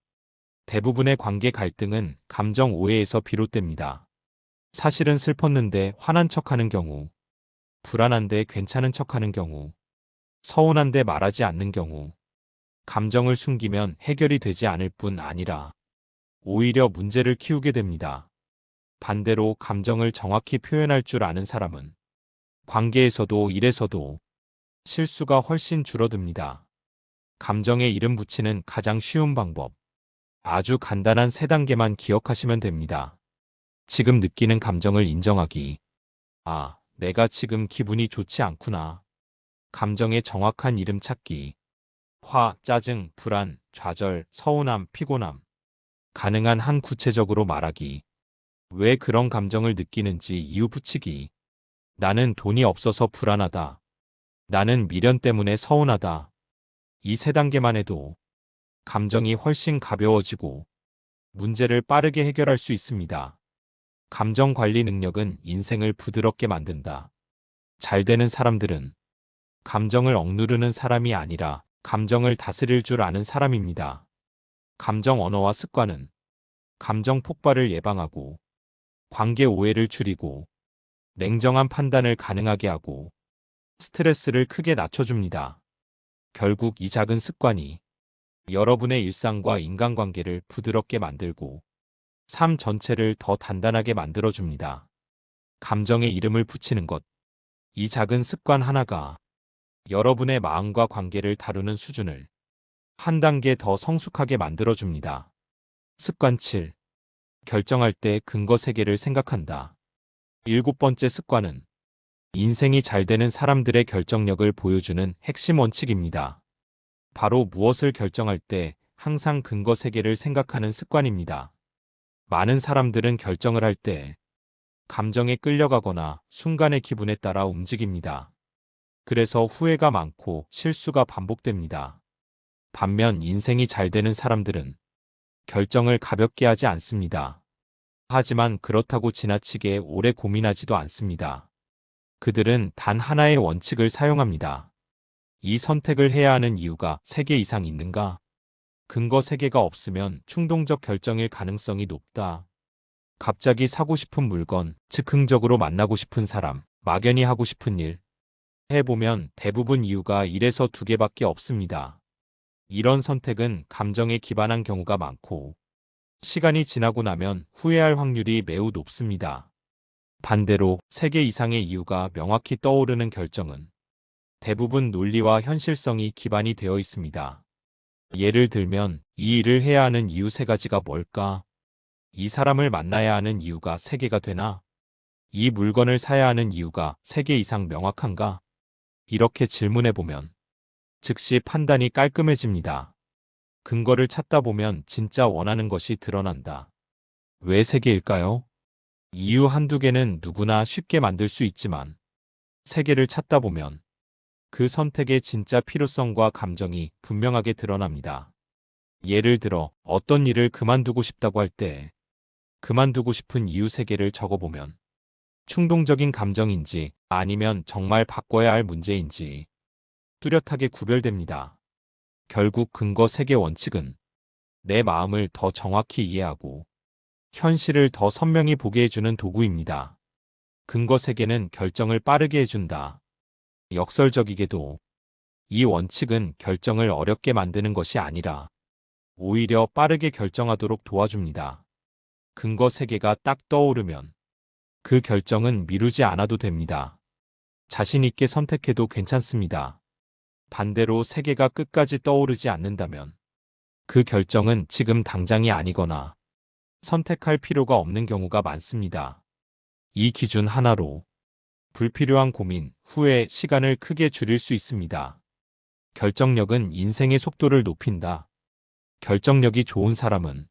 대부분의 관계 갈등은 감정 오해에서 비롯됩니다. 사실은 슬펐는데 화난 척하는 경우, 불안한데 괜찮은 척하는 경우, 서운한데 말하지 않는 경우, 감정을 숨기면 해결이 되지 않을 뿐 아니라 오히려 문제를 키우게 됩니다. 반대로 감정을 정확히 표현할 줄 아는 사람은 관계에서도 일에서도 실수가 훨씬 줄어듭니다. 감정에 이름 붙이는 가장 쉬운 방법. 아주 간단한 3단계만 기억하시면 됩니다. 지금 느끼는 감정을 인정하기. 아, 내가 지금 기분이 좋지 않구나. 감정의 정확한 이름 찾기. 화, 짜증, 불안, 좌절, 서운함, 피곤함. 가능한 한 구체적으로 말하기. 왜 그런 감정을 느끼는지 이유 붙이기. 나는 돈이 없어서 불안하다. 나는 미련 때문에 서운하다. 이 3단계만 해도 감정이 훨씬 가벼워지고 문제를 빠르게 해결할 수 있습니다. 감정 관리 능력은 인생을 부드럽게 만든다. 잘 되는 사람들은 감정을 억누르는 사람이 아니라 감정을 다스릴 줄 아는 사람입니다. 감정 언어와 습관은 감정 폭발을 예방하고 관계 오해를 줄이고 냉정한 판단을 가능하게 하고 스트레스를 크게 낮춰줍니다. 결국 이 작은 습관이 여러분의 일상과 인간관계를 부드럽게 만들고 삶 전체를 더 단단하게 만들어줍니다. 감정에 이름을 붙이는 것. 이 작은 습관 하나가 여러분의 마음과 관계를 다루는 수준을 한 단계 더 성숙하게 만들어줍니다. 습관 7. 결정할 때 근거 3개를 생각한다. 7번째 습관은 인생이 잘 되는 사람들의 결정력을 보여주는 핵심 원칙입니다. 바로 무엇을 결정할 때 항상 근거 3개를 생각하는 습관입니다. 많은 사람들은 결정을 할 때 감정에 끌려가거나 순간의 기분에 따라 움직입니다. 그래서 후회가 많고 실수가 반복됩니다. 반면 인생이 잘 되는 사람들은 결정을 가볍게 하지 않습니다. 하지만 그렇다고 지나치게 오래 고민하지도 않습니다. 그들은 단 하나의 원칙을 사용합니다. 이 선택을 해야 하는 이유가 3개 이상 있는가? 근거 3개가 없으면 충동적 결정일 가능성이 높다. 갑자기 사고 싶은 물건, 즉흥적으로 만나고 싶은 사람, 막연히 하고 싶은 일. 해보면 대부분 이유가 1에서 2개밖에 없습니다. 이런 선택은 감정에 기반한 경우가 많고 시간이 지나고 나면 후회할 확률이 매우 높습니다. 반대로 3개 이상의 이유가 명확히 떠오르는 결정은 대부분 논리와 현실성이 기반이 되어 있습니다. 예를 들면 이 일을 해야 하는 이유 3가지가 뭘까? 이 사람을 만나야 하는 이유가 3개가 되나? 이 물건을 사야 하는 이유가 3개 이상 명확한가? 이렇게 질문해보면 즉시 판단이 깔끔해집니다. 근거를 찾다 보면 진짜 원하는 것이 드러난다. 왜 3개일까요? 이유 한두 개는 누구나 쉽게 만들 수 있지만 3개를 찾다 보면 그 선택의 진짜 필요성과 감정이 분명하게 드러납니다. 예를 들어 어떤 일을 그만두고 싶다고 할 때 그만두고 싶은 이유 3개를 적어보면 충동적인 감정인지 아니면 정말 바꿔야 할 문제인지 뚜렷하게 구별됩니다. 결국 근거 3개 원칙은 내 마음을 더 정확히 이해하고 현실을 더 선명히 보게 해주는 도구입니다. 근거 3개는 결정을 빠르게 해준다. 역설적이게도 이 원칙은 결정을 어렵게 만드는 것이 아니라 오히려 빠르게 결정하도록 도와줍니다. 근거 3개가 딱 떠오르면 그 결정은 미루지 않아도 됩니다. 자신 있게 선택해도 괜찮습니다. 반대로 3개가 끝까지 떠오르지 않는다면 그 결정은 지금 당장이 아니거나 선택할 필요가 없는 경우가 많습니다. 이 기준 하나로 불필요한 고민, 후회, 시간을 크게 줄일 수 있습니다. 결정력은 인생의 속도를 높인다. 결정력이 좋은 사람은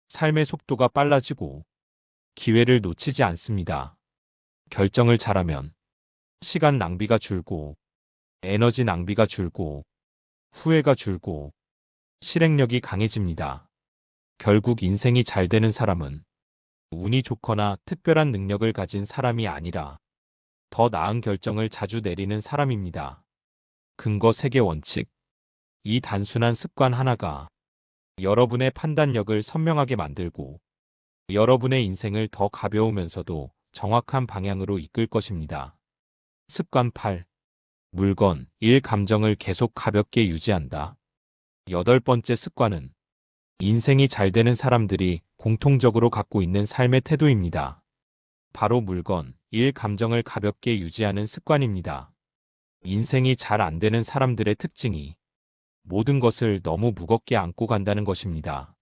삶의 속도가 빨라지고 기회를 놓치지 않습니다. 결정을 잘하면 시간 낭비가 줄고 에너지 낭비가 줄고 후회가 줄고 실행력이 강해집니다. 결국 인생이 잘 되는 사람은 운이 좋거나 특별한 능력을 가진 사람이 아니라 더 나은 결정을 자주 내리는 사람입니다. 근거 3개 원칙. 이 단순한 습관 하나가 여러분의 판단력을 선명하게 만들고 여러분의 인생을 더 가벼우면서도 정확한 방향으로 이끌 것입니다. 습관 8. 물건, 일, 감정을 계속 가볍게 유지한다. 8번째 습관은 인생이 잘 되는 사람들이 공통적으로 갖고 있는 삶의 태도입니다. 바로 물건, 일, 감정을 가볍게 유지하는 습관입니다. 인생이 잘 안 되는 사람들의 특징이 모든 것을 너무 무겁게 안고 간다는 것입니다.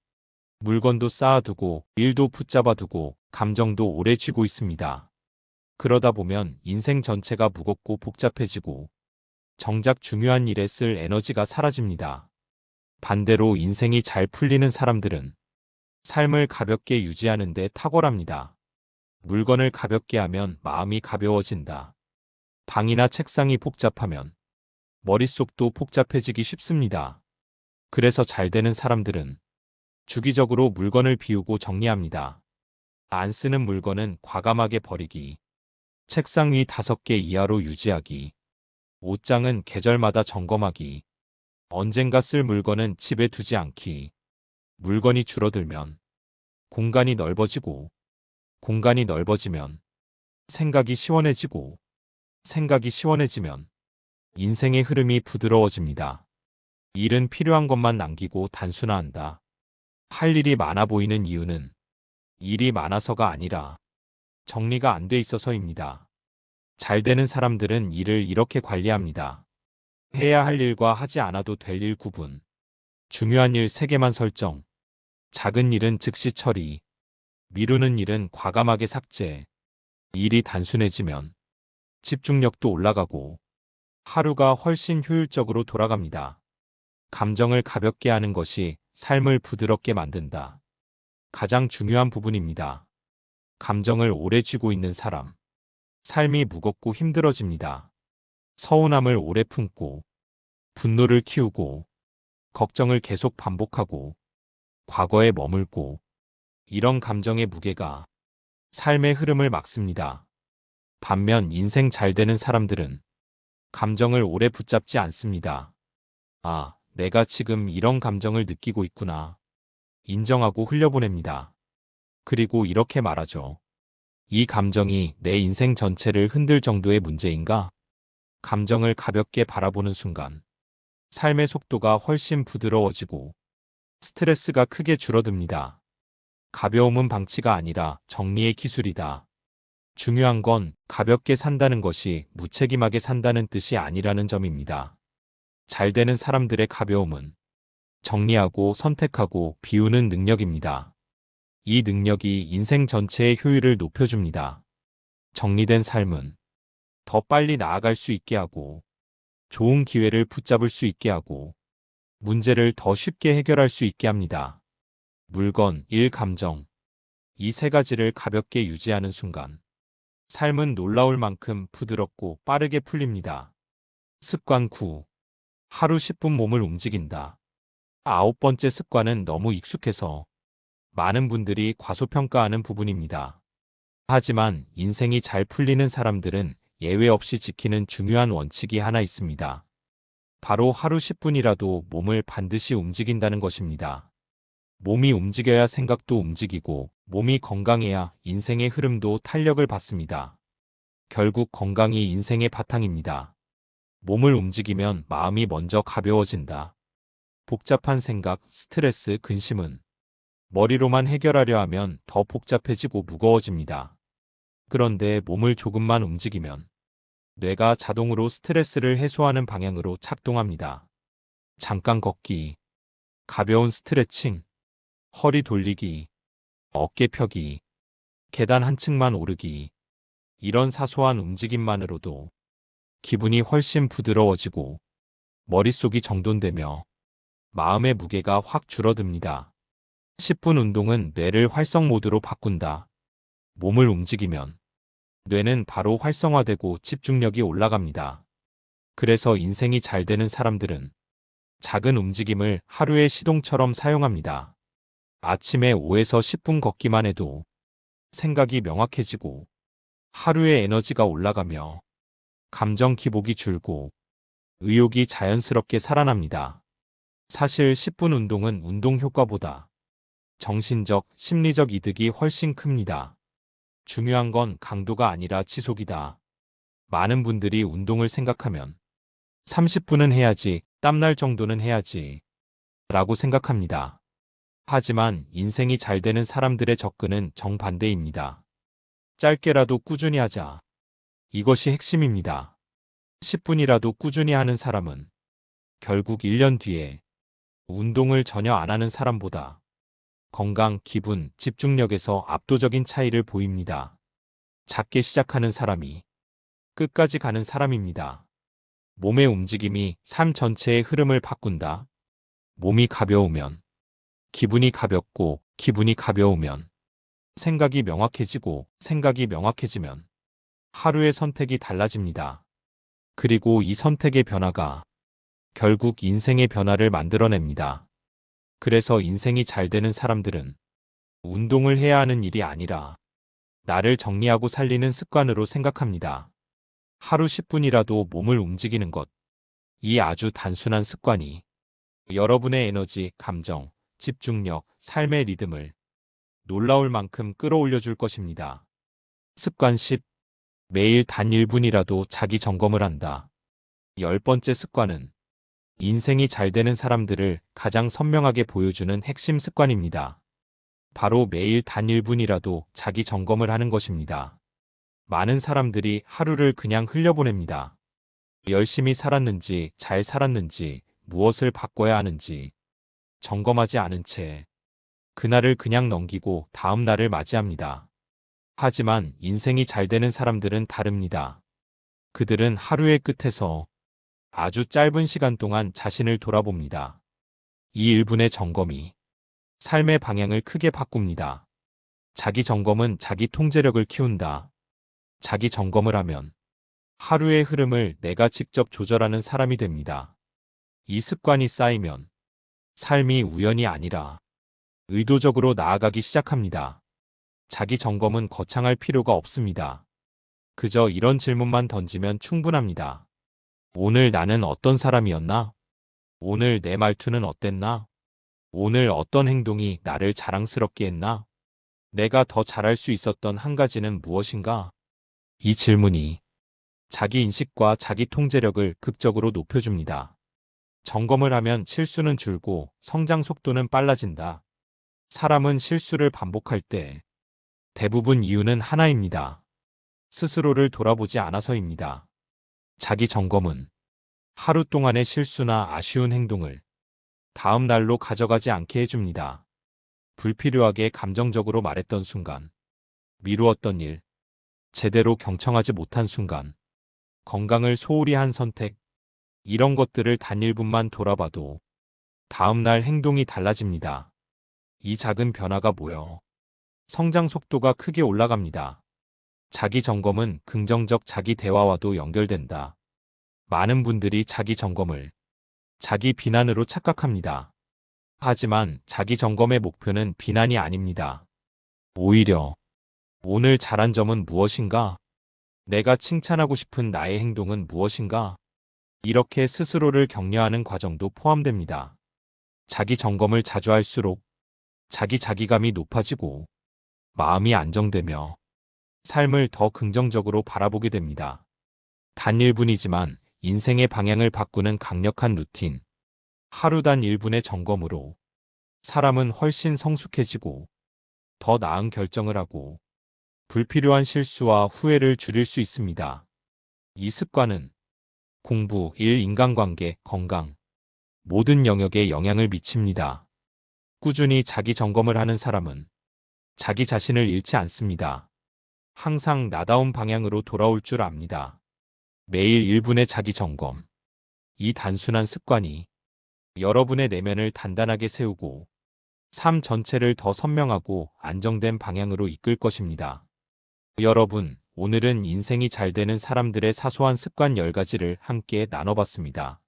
물건도 쌓아두고, 일도 붙잡아두고, 감정도 오래 쥐고 있습니다. 그러다 보면 인생 전체가 무겁고 복잡해지고 정작 중요한 일에 쓸 에너지가 사라집니다. 반대로 인생이 잘 풀리는 사람들은 삶을 가볍게 유지하는 데 탁월합니다. 물건을 가볍게 하면 마음이 가벼워진다. 방이나 책상이 복잡하면 머릿속도 복잡해지기 쉽습니다. 그래서 잘 되는 사람들은 주기적으로 물건을 비우고 정리합니다. 안 쓰는 물건은 과감하게 버리기, 책상 위 5개 이하로 유지하기, 옷장은 계절마다 점검하기, 언젠가 쓸 물건은 집에 두지 않기. 물건이 줄어들면 공간이 넓어지고, 공간이 넓어지면 생각이 시원해지고, 생각이 시원해지면 인생의 흐름이 부드러워집니다. 일은 필요한 것만 남기고 단순화한다. 할 일이 많아 보이는 이유는 일이 많아서가 아니라 정리가 안 돼 있어서입니다. 잘 되는 사람들은 일을 이렇게 관리합니다. 해야 할 일과 하지 않아도 될 일 구분. 중요한 일 3개만 설정. 작은 일은 즉시 처리. 미루는 일은 과감하게 삭제. 일이 단순해지면 집중력도 올라가고 하루가 훨씬 효율적으로 돌아갑니다. 감정을 가볍게 하는 것이 삶을 부드럽게 만든다. 가장 중요한 부분입니다. 감정을 오래 쥐고 있는 사람. 삶이 무겁고 힘들어집니다. 서운함을 오래 품고, 분노를 키우고, 걱정을 계속 반복하고, 과거에 머물고, 이런 감정의 무게가 삶의 흐름을 막습니다. 반면 인생 잘 되는 사람들은 감정을 오래 붙잡지 않습니다. 아, 내가 지금 이런 감정을 느끼고 있구나. 인정하고 흘려보냅니다. 그리고 이렇게 말하죠. 이 감정이 내 인생 전체를 흔들 정도의 문제인가? 감정을 가볍게 바라보는 순간, 삶의 속도가 훨씬 부드러워지고 스트레스가 크게 줄어듭니다. 가벼움은 방치가 아니라 정리의 기술이다. 중요한 건 가볍게 산다는 것이 무책임하게 산다는 뜻이 아니라는 점입니다. 잘 되는 사람들의 가벼움은 정리하고 선택하고 비우는 능력입니다. 이 능력이 인생 전체의 효율을 높여줍니다. 정리된 삶은 더 빨리 나아갈 수 있게 하고, 좋은 기회를 붙잡을 수 있게 하고, 문제를 더 쉽게 해결할 수 있게 합니다. 물건, 일, 감정. 이 세 가지를 가볍게 유지하는 순간, 삶은 놀라울 만큼 부드럽고 빠르게 풀립니다. 습관 9. 하루 10분 몸을 움직인다. 아홉 번째 습관은 너무 익숙해서 많은 분들이 과소평가하는 부분입니다. 하지만 인생이 잘 풀리는 사람들은 예외 없이 지키는 중요한 원칙이 하나 있습니다. 바로 하루 10분이라도 몸을 반드시 움직인다는 것입니다. 몸이 움직여야 생각도 움직이고 몸이 건강해야 인생의 흐름도 탄력을 받습니다. 결국 건강이 인생의 바탕입니다. 몸을 움직이면 마음이 먼저 가벼워진다. 복잡한 생각, 스트레스, 근심은 머리로만 해결하려 하면 더 복잡해지고 무거워집니다. 그런데 몸을 조금만 움직이면 뇌가 자동으로 스트레스를 해소하는 방향으로 작동합니다. 잠깐 걷기, 가벼운 스트레칭, 허리 돌리기, 어깨 펴기, 계단 한 층만 오르기. 이런 사소한 움직임만으로도 기분이 훨씬 부드러워지고 머릿속이 정돈되며 마음의 무게가 확 줄어듭니다. 10분 운동은 뇌를 활성 모드로 바꾼다. 몸을 움직이면 뇌는 바로 활성화되고 집중력이 올라갑니다. 그래서 인생이 잘 되는 사람들은 작은 움직임을 하루의 시동처럼 사용합니다. 아침에 5에서 10분 걷기만 해도 생각이 명확해지고 하루의 에너지가 올라가며 감정 기복이 줄고 의욕이 자연스럽게 살아납니다. 사실 10분 운동은 운동 효과보다 정신적, 심리적 이득이 훨씬 큽니다. 중요한 건 강도가 아니라 지속이다. 많은 분들이 운동을 생각하면 30분은 해야지, 땀날 정도는 해야지 라고 생각합니다. 하지만 인생이 잘 되는 사람들의 접근은 정반대입니다. 짧게라도 꾸준히 하자. 이것이 핵심입니다. 10분이라도 꾸준히 하는 사람은 결국 1년 뒤에 운동을 전혀 안 하는 사람보다 건강, 기분, 집중력에서 압도적인 차이를 보입니다. 작게 시작하는 사람이 끝까지 가는 사람입니다. 몸의 움직임이 삶 전체의 흐름을 바꾼다. 몸이 가벼우면 기분이 가볍고 기분이 가벼우면 생각이 명확해지고 생각이 명확해지면 하루의 선택이 달라집니다. 그리고 이 선택의 변화가 결국 인생의 변화를 만들어냅니다. 그래서 인생이 잘 되는 사람들은 운동을 해야 하는 일이 아니라 나를 정리하고 살리는 습관으로 생각합니다. 하루 10분이라도 몸을 움직이는 것. 이 아주 단순한 습관이 여러분의 에너지, 감정, 집중력, 삶의 리듬을 놀라울 만큼 끌어올려 줄 것입니다. 습관 10. 매일 단 1분이라도 자기 점검을 한다. 10번째 습관은 인생이 잘 되는 사람들을 가장 선명하게 보여주는 핵심 습관입니다. 바로 매일 단 1분이라도 자기 점검을 하는 것입니다. 많은 사람들이 하루를 그냥 흘려보냅니다. 열심히 살았는지, 잘 살았는지, 무엇을 바꿔야 하는지 점검하지 않은 채 그날을 그냥 넘기고 다음 날을 맞이합니다. 하지만 인생이 잘 되는 사람들은 다릅니다. 그들은 하루의 끝에서 아주 짧은 시간 동안 자신을 돌아봅니다. 이 1분의 점검이 삶의 방향을 크게 바꿉니다. 자기 점검은 자기 통제력을 키운다. 자기 점검을 하면 하루의 흐름을 내가 직접 조절하는 사람이 됩니다. 이 습관이 쌓이면 삶이 우연이 아니라 의도적으로 나아가기 시작합니다. 자기 점검은 거창할 필요가 없습니다. 그저 이런 질문만 던지면 충분합니다. 오늘 나는 어떤 사람이었나? 오늘 내 말투는 어땠나? 오늘 어떤 행동이 나를 자랑스럽게 했나? 내가 더 잘할 수 있었던 한 가지는 무엇인가? 이 질문이 자기 인식과 자기 통제력을 극적으로 높여줍니다. 점검을 하면 실수는 줄고 성장 속도는 빨라진다. 사람은 실수를 반복할 때 대부분 이유는 하나입니다. 스스로를 돌아보지 않아서입니다. 자기 점검은 하루 동안의 실수나 아쉬운 행동을 다음 날로 가져가지 않게 해줍니다. 불필요하게 감정적으로 말했던 순간, 미루었던 일, 제대로 경청하지 못한 순간, 건강을 소홀히 한 선택, 이런 것들을 단 1분만 돌아봐도 다음 날 행동이 달라집니다. 이 작은 변화가 모여 성장 속도가 크게 올라갑니다. 자기 점검은 긍정적 자기 대화와도 연결된다. 많은 분들이 자기 점검을 자기 비난으로 착각합니다. 하지만 자기 점검의 목표는 비난이 아닙니다. 오히려 오늘 잘한 점은 무엇인가? 내가 칭찬하고 싶은 나의 행동은 무엇인가? 이렇게 스스로를 격려하는 과정도 포함됩니다. 자기 점검을 자주 할수록 자기감이 높아지고 마음이 안정되며 삶을 더 긍정적으로 바라보게 됩니다. 단 1분이지만 인생의 방향을 바꾸는 강력한 루틴. 하루 단 1분의 점검으로 사람은 훨씬 성숙해지고 더 나은 결정을 하고 불필요한 실수와 후회를 줄일 수 있습니다. 이 습관은 공부, 일, 인간관계, 건강, 모든 영역에 영향을 미칩니다. 꾸준히 자기 점검을 하는 사람은 자기 자신을 잃지 않습니다. 항상 나다운 방향으로 돌아올 줄 압니다. 매일 1분의 자기 점검. 이 단순한 습관이 여러분의 내면을 단단하게 세우고 삶 전체를 더 선명하고 안정된 방향으로 이끌 것입니다. 여러분, 오늘은 인생이 잘 되는 사람들의 사소한 습관 10가지를 함께 나눠봤습니다.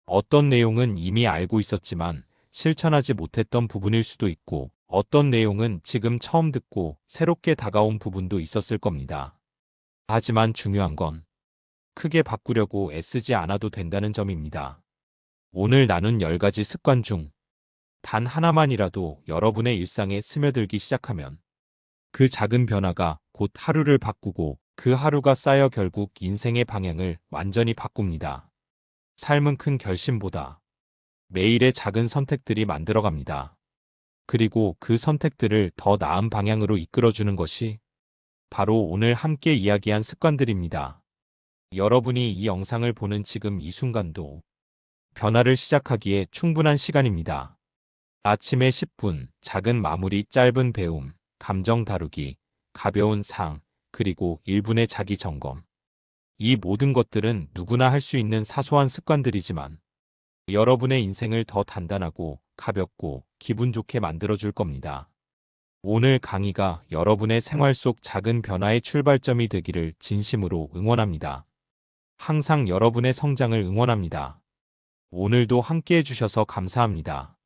어떤 내용은 이미 알고 있었지만 실천하지 못했던 부분일 수도 있고, 어떤 내용은 지금 처음 듣고 새롭게 다가온 부분도 있었을 겁니다. 하지만 중요한 건 크게 바꾸려고 애쓰지 않아도 된다는 점입니다. 오늘 나눈 10가지 습관 중 단 하나만이라도 여러분의 일상에 스며들기 시작하면 그 작은 변화가 곧 하루를 바꾸고 그 하루가 쌓여 결국 인생의 방향을 완전히 바꿉니다. 삶은 큰 결심보다 매일의 작은 선택들이 만들어갑니다. 그리고 그 선택들을 더 나은 방향으로 이끌어주는 것이 바로 오늘 함께 이야기한 습관들입니다. 여러분이 이 영상을 보는 지금 이 순간도 변화를 시작하기에 충분한 시간입니다. 아침에 10분, 작은 마무리, 짧은 배움, 감정 다루기, 가벼운 상, 그리고 1분의 자기 점검. 이 모든 것들은 누구나 할 수 있는 사소한 습관들이지만 여러분의 인생을 더 단단하고 가볍고 기분 좋게 만들어줄 겁니다. 오늘 강의가 여러분의 생활 속 작은 변화의 출발점이 되기를 진심으로 응원합니다. 항상 여러분의 성장을 응원합니다. 오늘도 함께 해주셔서 감사합니다.